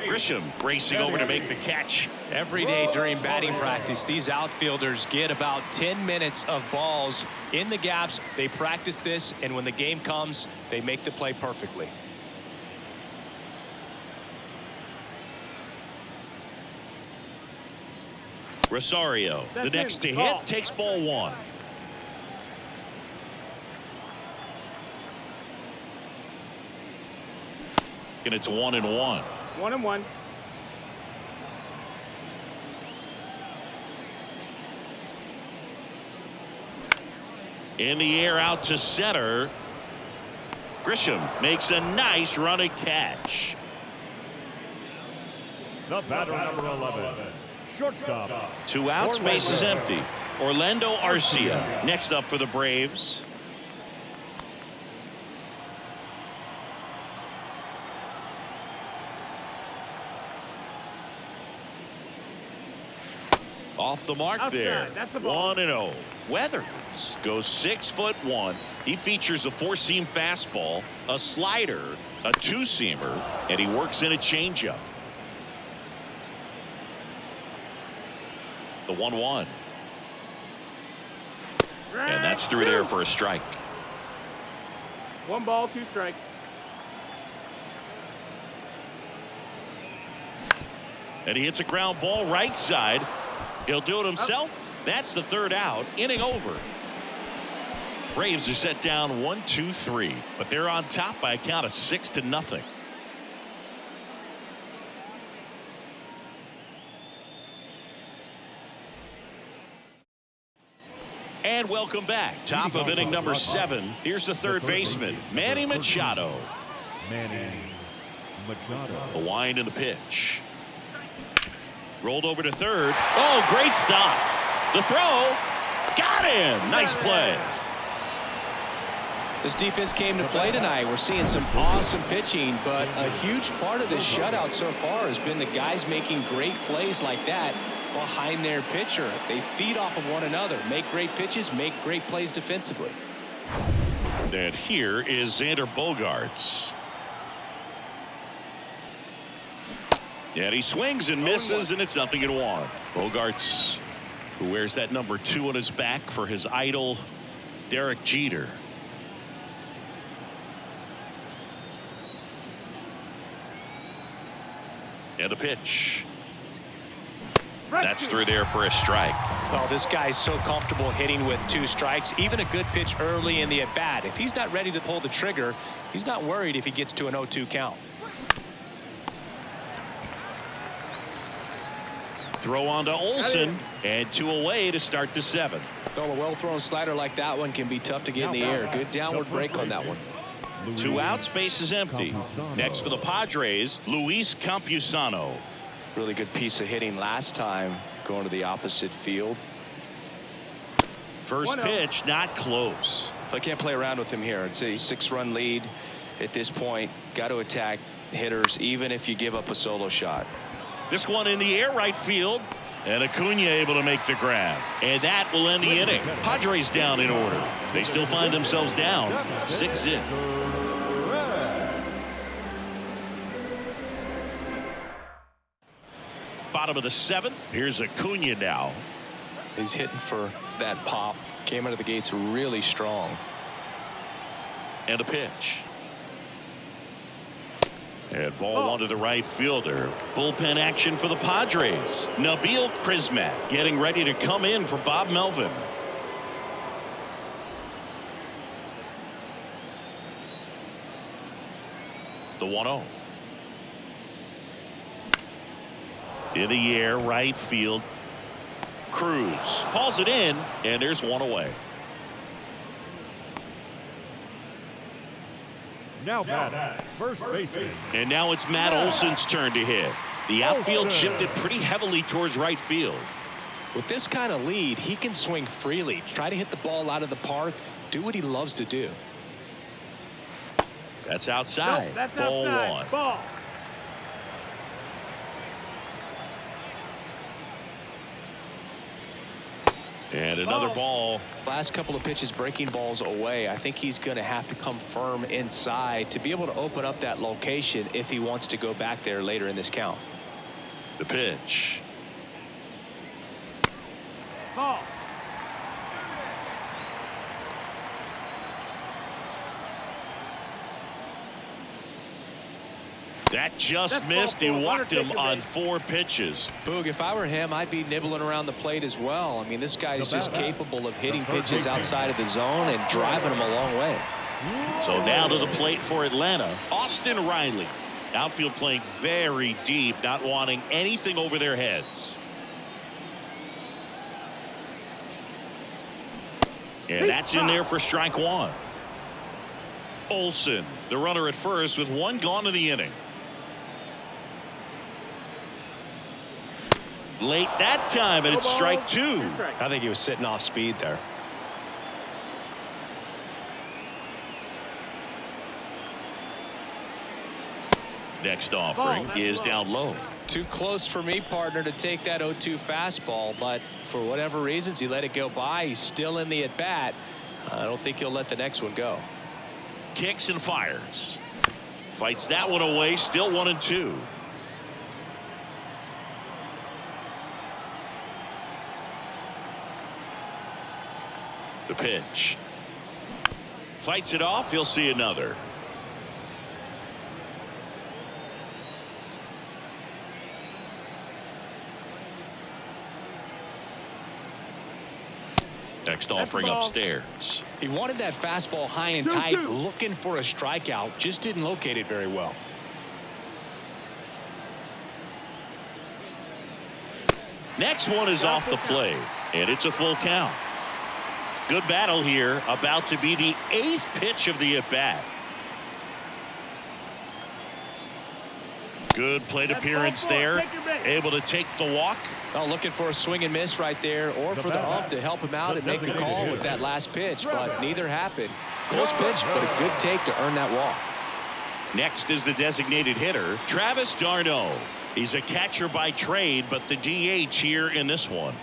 Grisham racing over to make the catch. Every day during batting practice, these outfielders get about 10 minutes of balls in the gaps. They practice this, and when the game comes, they make the play perfectly. Rosario, the next to hit, takes ball 1. And it's 1-1. 1-1. In the air out to center. Grisham makes a nice running catch. The batter, number 11, shortstop. 2 outs, base is empty. Orlando Arcia next up for the Braves. Off the mark there. 1-0. Weathers goes 6'1". He features a 4-seam fastball, a slider, a 2-seamer, and he works in a changeup. The 1-1. And that's through there for a strike. 1 ball, 2 strikes. And he hits a ground ball right side. He'll do it himself. That's the 3rd out. Inning over. Braves are set down 1-2-3, but they're on top by a count of 6-0. And welcome back. Top of inning number 7. Here's the third baseman, Manny Machado. The wind and the pitch. Rolled over to third. Oh, great stop. The throw. Got him. Nice play. This defense came to play tonight. We're seeing some awesome pitching, but a huge part of this shutout so far has been the guys making great plays like that behind their pitcher. They feed off of one another, make great pitches, make great plays defensively. And here is Xander Bogaerts. And he swings and misses, and it's 0-1. Bogaerts, who wears that number 2 on his back for his idol, Derek Jeter. And a pitch. That's through there for a strike. Oh, this guy's so comfortable hitting with 2 strikes. Even a good pitch early in the at-bat. If he's not ready to pull the trigger, he's not worried if he gets to an 0-2 count. Throw on to Olsen, and 2 away to start the 7th. Well, a well-thrown slider like that one can be tough to get in the air. Good downward break on that one. 2 outs, base is empty. Next for the Padres, Luis Campusano. Really good piece of hitting last time going to the opposite field. First pitch, not close. I can't play around with him here. It's a 6-run lead at this point. Got to attack hitters even if you give up a solo shot. This one in the air right field, and Acuna able to make the grab, and that will end the inning. Padres down in order. They still find themselves down 6-0. Bottom of the 7th. Here's Acuna now. He's hitting for that pop. Came out of the gates really strong. And a pitch. And ball 1 to the right fielder. Bullpen action for the Padres. Nabil Crismatt getting ready to come in for Bob Melvin. The 1-0. In the air, right field. Cruz hauls it in, and there's one away. Now batting, first baseman. And now it's Matt Olson's turn to hit. The outfield shifted pretty heavily towards right field. With this kind of lead, he can swing freely, try to hit the ball out of the park, do what he loves to do. That's outside. No, that's Ball outside. one. Ball. And another ball. Last couple of pitches breaking balls away. I think he's going to have to come firm inside to be able to open up that location if he wants to go back there later in this count. The pitch. Ball. That just missed. He walked him on 4 pitches. Boog, if I were him, I'd be nibbling around the plate as well. I mean, this guy's just capable of hitting pitches outside of the zone and driving them a long way. So now to the plate for Atlanta, Austin Riley. Outfield playing very deep, not wanting anything over their heads. And that's in there for strike one. Olson, the runner at first with 1 gone in the inning. Late that time, and it's strike 2. I think he was sitting off speed there. Next offering is down low. Too close for me, partner, to take that 0-2 fastball, but for whatever reasons, he let it go by. He's still in the at-bat. I don't think he'll let the next one go. Kicks and fires. Fights that one away, still 1-2. The pitch. Fights it off. He'll see another. Next offering upstairs. He wanted that fastball high and tight, looking for a strikeout. Just didn't locate it very well. Next one is off the plate, and it's a full count. Good battle here, about to be the 8th pitch of the at-bat. Good plate appearance there, able to take the walk. Oh, looking for a swing and miss right there, or for the ump to help him out and make a call with that last pitch, but neither happened. Close pitch, but a good take to earn that walk. Next is the designated hitter, Travis d'Arnaud. He's a catcher by trade, but the DH here in this one.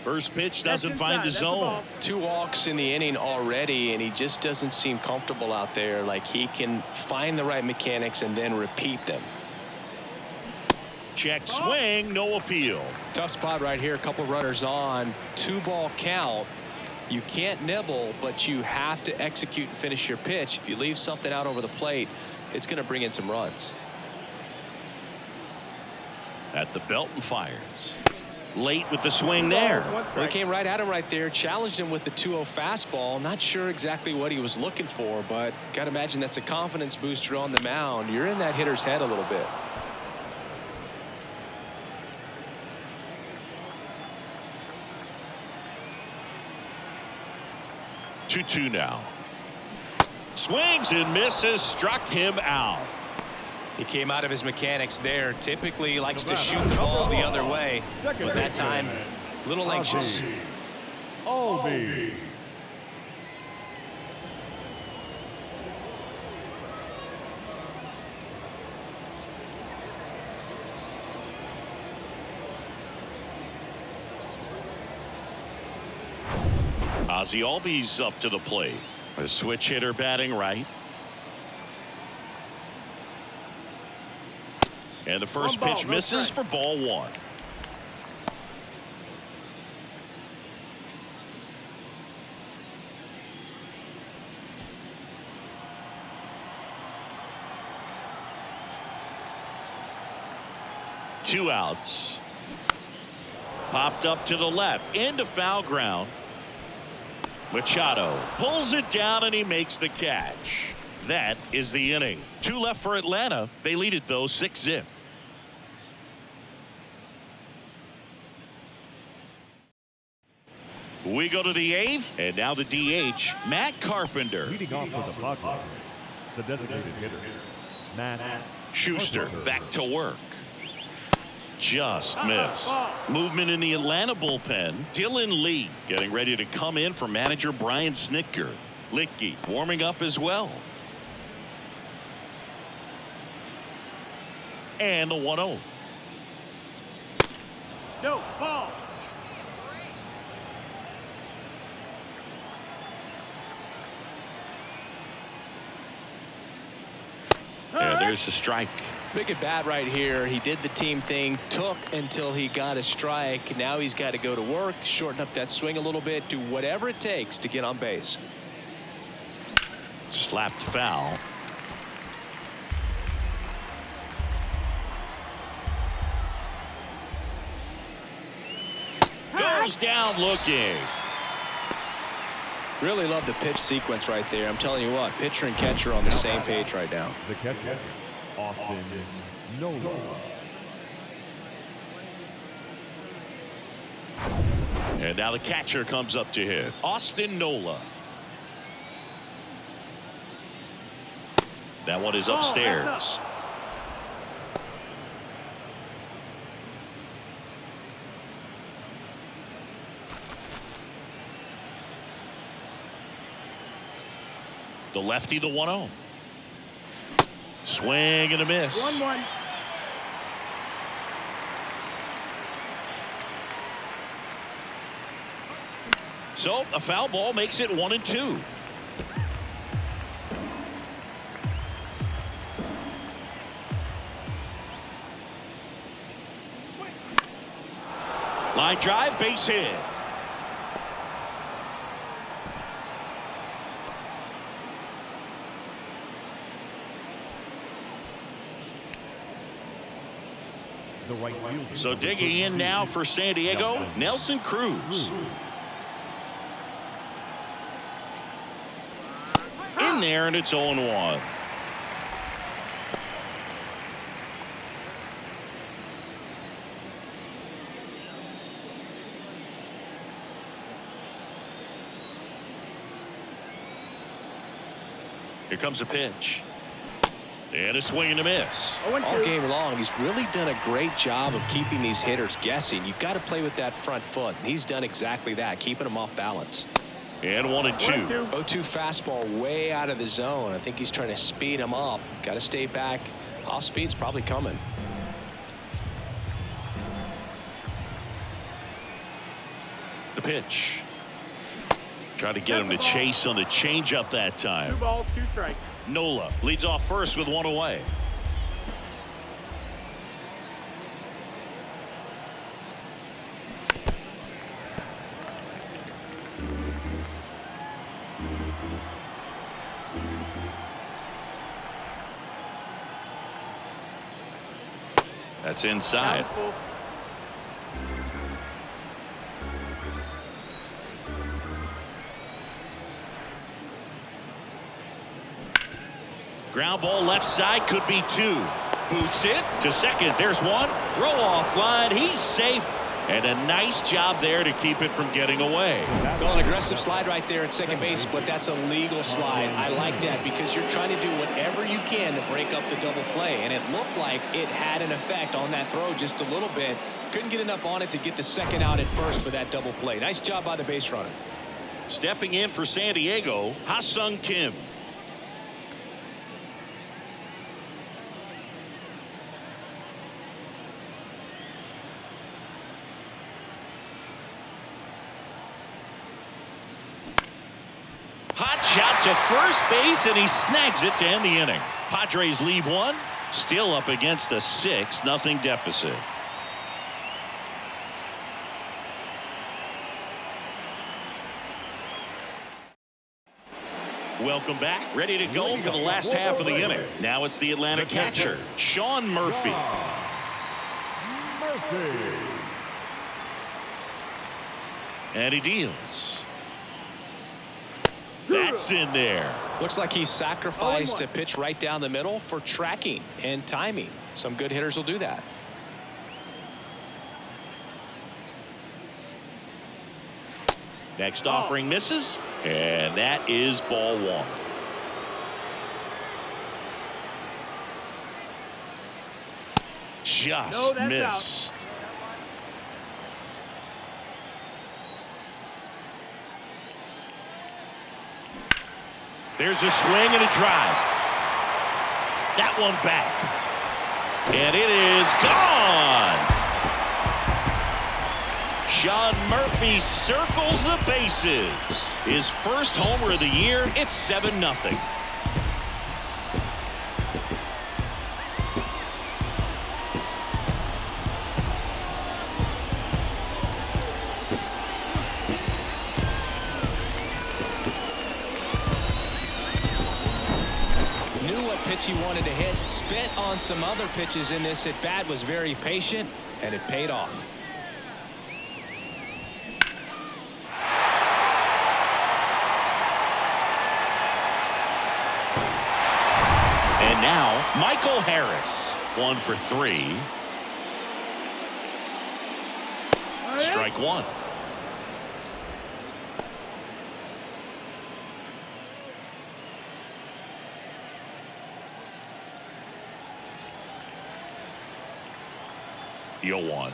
First pitch doesn't find the zone. 2 walks in the inning already, and he just doesn't seem comfortable out there. Like he can find the right mechanics and then repeat them. Check swing, no appeal. Tough spot right here. A couple runners on. 2-ball count. You can't nibble, but you have to execute and finish your pitch. If you leave something out over the plate, it's going to bring in some runs. At the belt and fires. Late with the swing there. Well, he came right at him right there, challenged him with the 2-0 fastball. Not sure exactly what he was looking for, but got to imagine that's a confidence booster on the mound. You're in that hitter's head a little bit. Two now. Swings and misses, struck him out. He came out of his mechanics there. Typically he likes to shoot the ball the other way, but that time a little anxious. Albi. Ozzie Albies up to the plate. A switch hitter batting right. And the first pitch misses for ball 1. Two outs. Popped up to the left into foul ground. Machado pulls it down and he makes the catch. That is the inning. 2 left for Atlanta. They lead it, though, 6-0. We go to the 8th, and now the DH, Matt Carpenter. Leading off for the Padres, the designated hitter, Matt Schuster back to work. Just missed. Movement in the Atlanta bullpen. Dylan Lee getting ready to come in for manager Brian Snitker. Licky warming up as well. And the 1-0. No, ball. And there's the strike. Big at bat right here. He did the team thing, took until he got a strike. Now he's got to go to work, shorten up that swing a little bit, do whatever it takes to get on base. Slapped foul. Goes down looking. Really love the pitch sequence right there. I'm telling you what, pitcher and catcher on the same page right now. The catcher, Austin Nola. And now the catcher comes up to hit. Austin Nola. That one is upstairs. The lefty, the 1-0. Swing and a miss. 1-1. So a foul ball makes it 1-2. Line drive, base hit. The right fielder. So digging in now for San Diego, Nelson Cruz. In there, and it's 0-1. Here comes a pitch. And a swing and a miss. All game long, he's really done a great job of keeping these hitters guessing. You've got to play with that front foot. And he's done exactly that, keeping them off balance. And 1-2. 0-2 fastball way out of the zone. I think he's trying to speed him up. Got to stay back. Off speed's probably coming. The pitch. Try to get him to chase on the changeup that time. 2 balls, 2 strikes. Nola leads off first with 1 away. That's inside. Ground ball left side, could be 2. Boots it to second. There's 1. Throw off line. He's safe. And a nice job there to keep it from getting away. Well, an aggressive slide right there at second base, but that's a legal slide. I like that because you're trying to do whatever you can to break up the double play. And it looked like it had an effect on that throw just a little bit. Couldn't get enough on it to get the second out at first for that double play. Nice job by the base runner. Stepping in for San Diego, Ha-Sung Kim. Hot shot to first base, and he snags it to end the inning. Padres lead 1, still up against a 6-0 deficit. Welcome back. Ready to go for the last half of the inning. Now it's the Atlanta catcher, Sean Murphy. And he deals. That's in there. Looks like he sacrificed a pitch right down the middle for tracking and timing. Some good hitters will do that. Next offering misses, and that is ball one. Just missed. Out. There's a swing and a drive. That one back. And it is gone. Sean Murphy circles the bases. His first homer of the year. It's 7-0. He wanted to hit, spit on some other pitches in this at bat, was very patient, and it paid off. And now Michael Harris, 1 for 3. Strike one. Deal one.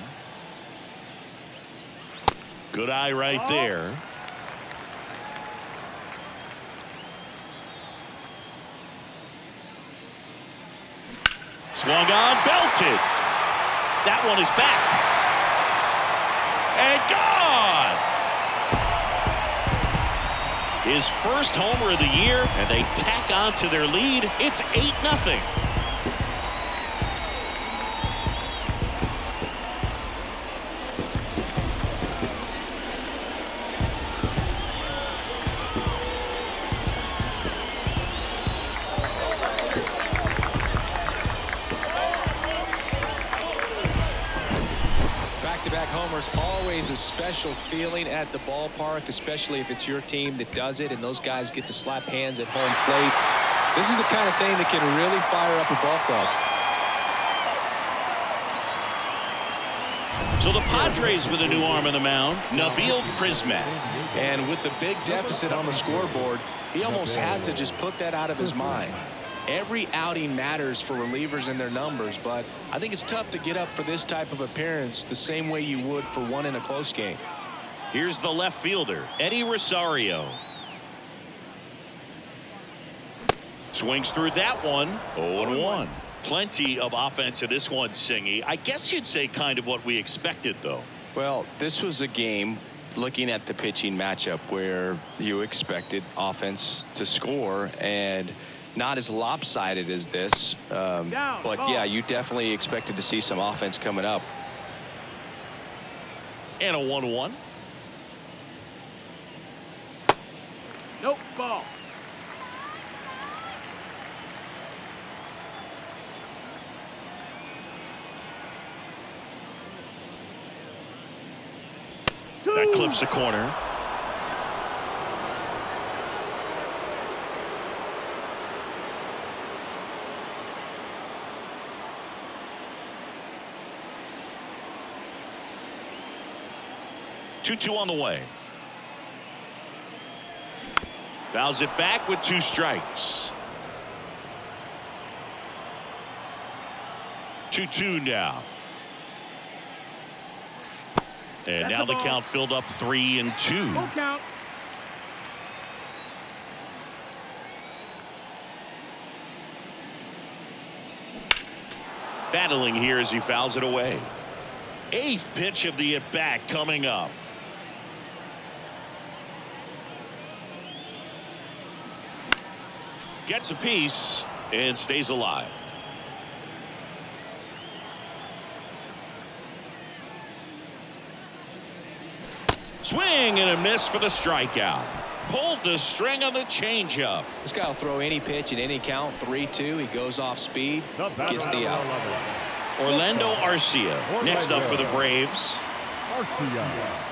Good eye right there. Swung on, belted. That one is back. And gone. His first homer of the year, and they tack on to their lead. It's 8-0. Always a special feeling at the ballpark, especially if it's your team that does it and those guys get to slap hands at home plate. This is the kind of thing that can really fire up a ball club. So the Padres with a new arm on the mound, Nabil Prismac. And with the big deficit on the scoreboard, he almost has to just put that out of his mind. Every outing matters for relievers and their numbers, but I think it's tough to get up for this type of appearance the same way you would for one in a close game. Here's the left fielder, Eddie Rosario. Swings through that one. 0-1. Plenty of offense in this one, Singy. I guess you'd say kind of what we expected, though. Well, this was a game, looking at the pitching matchup, where you expected offense to score, and not as lopsided as this, but yeah, you definitely expected to see some offense coming up. And a 1-1. Nope, ball. That clips the corner. Two on the way. Fouls it back with 2 strikes. 2-2 now. And now the count filled up 3-2. Full count. Battling here as he fouls it away. 8th pitch of the at-bat coming up. Gets a piece and stays alive. Swing and a miss for the strikeout. Pulled the string on the changeup. This guy will throw any pitch at any count. 3-2. He goes off speed, gets the out. Orlando Arcia next up for the Braves. Arcia.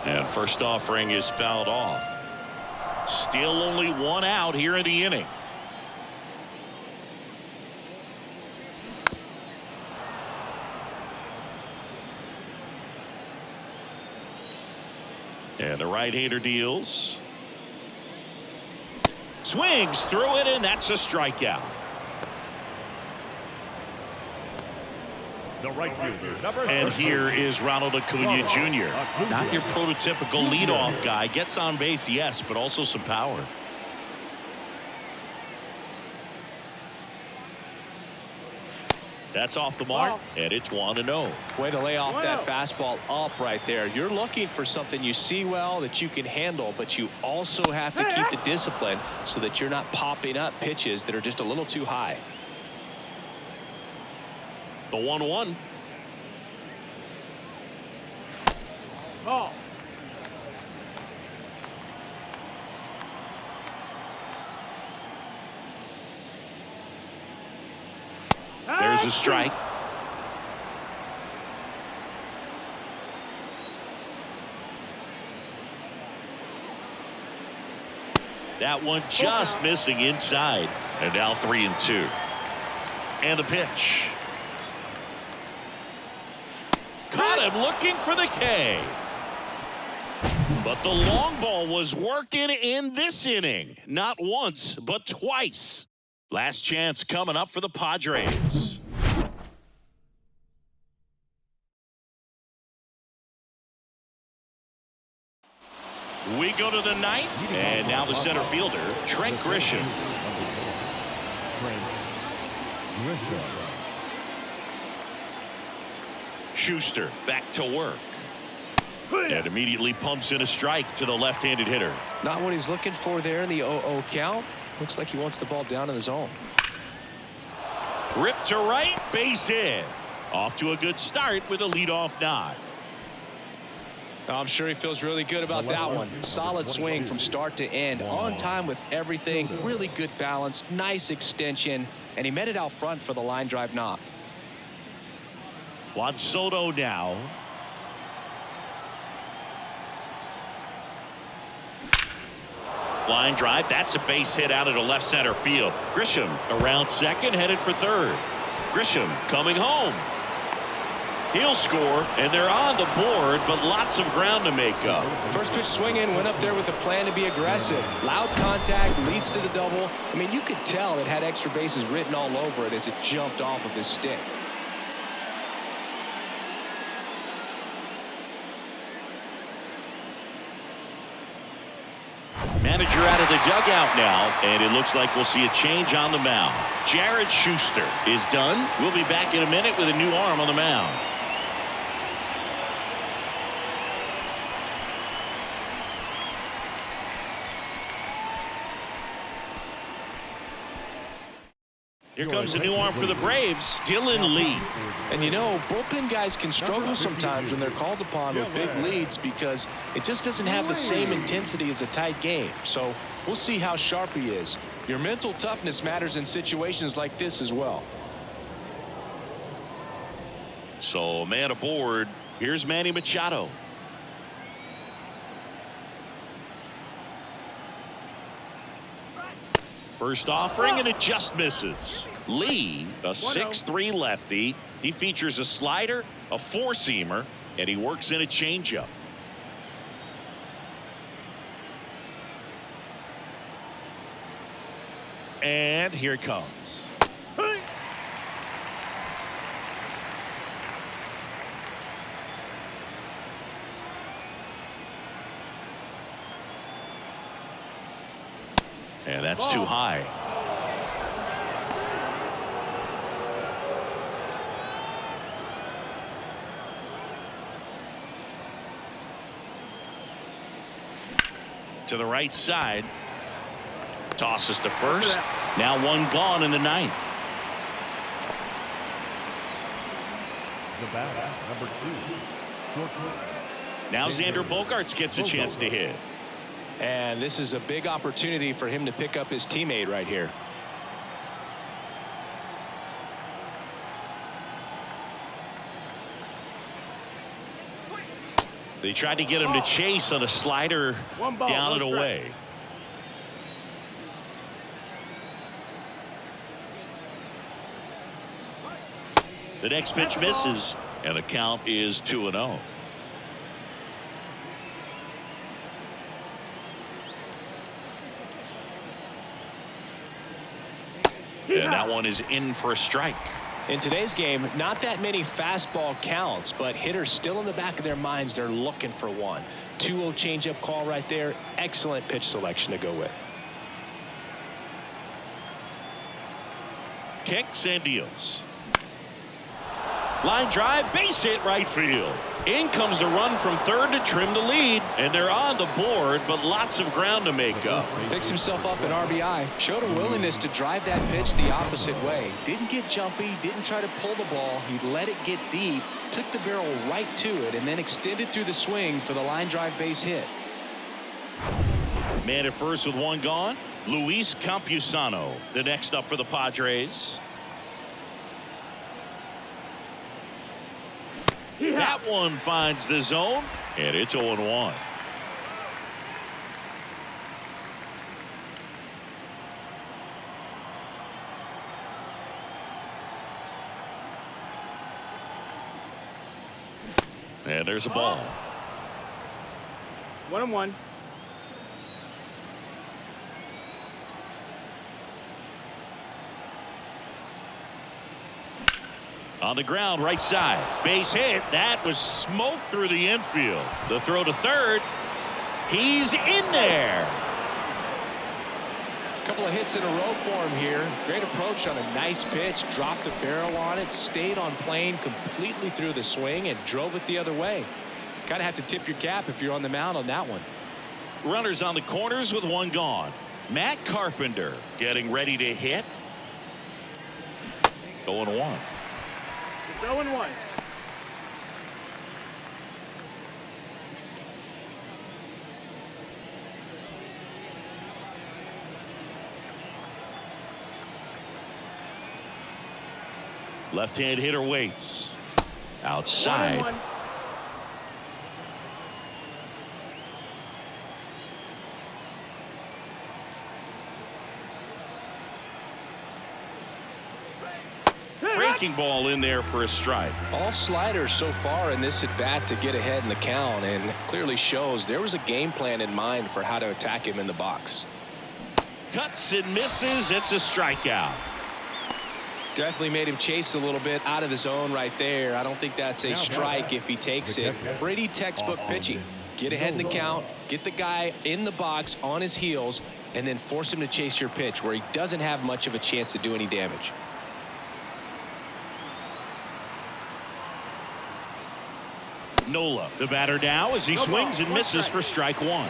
And first offering is fouled off. Still only one out here in the inning. And the right-hander deals. Swings through it, and that's a strikeout. The right fielder, number And 13. here is Ronald Acuna Jr. Not your prototypical leadoff guy. Gets on base, yes, but also some power. That's off the mark, and it's 1-0. Way to lay off that fastball up right there. You're looking for something you see well that you can handle, but you also have to keep the discipline so that you're not popping up pitches that are just a little too high. The 1-1. Ball. There's a strike. That one just missing inside. And now 3-2. And the pitch. Caught him looking for the K. But the long ball was working in this inning. Not once, but twice. Last chance coming up for the Padres. We go to the ninth, and now the center fielder, Trent Grisham. Schuster back to work. And immediately pumps in a strike to the left-handed hitter. Not what he's looking for there in the 0-0 count. Looks like he wants the ball down in the zone. Ripped to right, base hit. Off to a good start with a leadoff knock. I'm sure he feels really good about that one. Solid swing from start to end. On time with everything. Really good balance. Nice extension. And he met it out front for the line drive knock. Juan Soto now. Line drive. That's a base hit out into left center field. Grisham around second, headed for third. Grisham coming home. He'll score, and they're on the board, but lots of ground to make up. First pitch swinging, went up there with the plan to be aggressive. Loud contact, leads to the double. I mean, you could tell it had extra bases written all over it as it jumped off of his stick. Manager out of the dugout now, and it looks like we'll see a change on the mound. Jared Schuster is done. We'll be back in a minute with a new arm on the mound. Here comes a new arm for the Braves, Dylan Lee. And you know, bullpen guys can struggle sometimes when they're called upon with big leads because it just doesn't have the same intensity as a tight game. So we'll see how sharp he is. Your mental toughness matters in situations like this as well. So man aboard. Here's Manny Machado. First offering, and it just misses. Lee, a 6'3" lefty. He features a slider, a four-seamer, and he works in a changeup. And here it comes. And that's too high. To the right side. Tosses to first. Now one gone in the ninth. The batter, number 2. Shortstop. Now Xander Bogaerts gets a chance to hit. And this is a big opportunity for him to pick up his teammate right here. They tried to get him to chase on a slider down and away. The next pitch misses, and the count is 2-0. And that one is in for a strike. In today's game, not that many fastball counts, but hitters still in the back of their minds, they're looking for one. 2-0 changeup call right there. Excellent pitch selection to go with. Kicks and deals. Line drive, base hit right field. In comes the run from third to trim the lead, and they're on the board, but lots of ground to make up. Picks himself up an RBI. Showed a willingness to drive that pitch the opposite way. Didn't get jumpy, didn't try to pull the ball. He let it get deep, took the barrel right to it, and then extended through the swing for the line drive base hit. Man at first with one gone. Luis Campusano, the next up for the Padres. That one finds the zone, and it's 0-1. And there's a ball. 1-1. On the ground, right side. Base hit. That was smoked through the infield. The throw to third. He's in there. A couple of hits in a row for him here. Great approach on a nice pitch. Dropped the barrel on it. Stayed on plane completely through the swing and drove it the other way. Kind of have to tip your cap if you're on the mound on that one. Runners on the corners with one gone. Matt Carpenter getting ready to hit. 0-1. 0-1. Left-hand hitter waits. Outside. 1-1. Breaking ball in there for a strike. All sliders so far in this at bat to get ahead in the count, and clearly shows there was a game plan in mind for how to attack him in the box. Cuts and misses. It's a strikeout. Definitely made him chase a little bit out of the zone right there. I don't think that's a strike if he takes it. Pretty textbook pitching. Get ahead in the count, get the guy in the box on his heels, and then force him to chase your pitch where he doesn't have much of a chance to do any damage. Nola, the batter now as he swings and misses for strike one.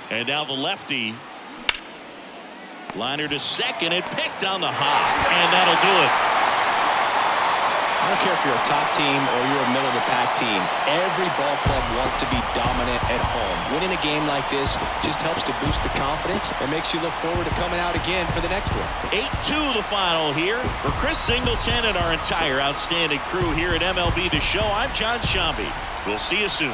And now the lefty. Liner to second and picked on the hop, and that'll do it. I don't care if you're a top team or you're a middle-of-the-pack team. Every ball club wants to be dominant at home. Winning a game like this just helps to boost the confidence and makes you look forward to coming out again for the next one. 8-2 the final here. For Chris Singleton and our entire outstanding crew here at MLB The Show, I'm John Shambi. We'll see you soon.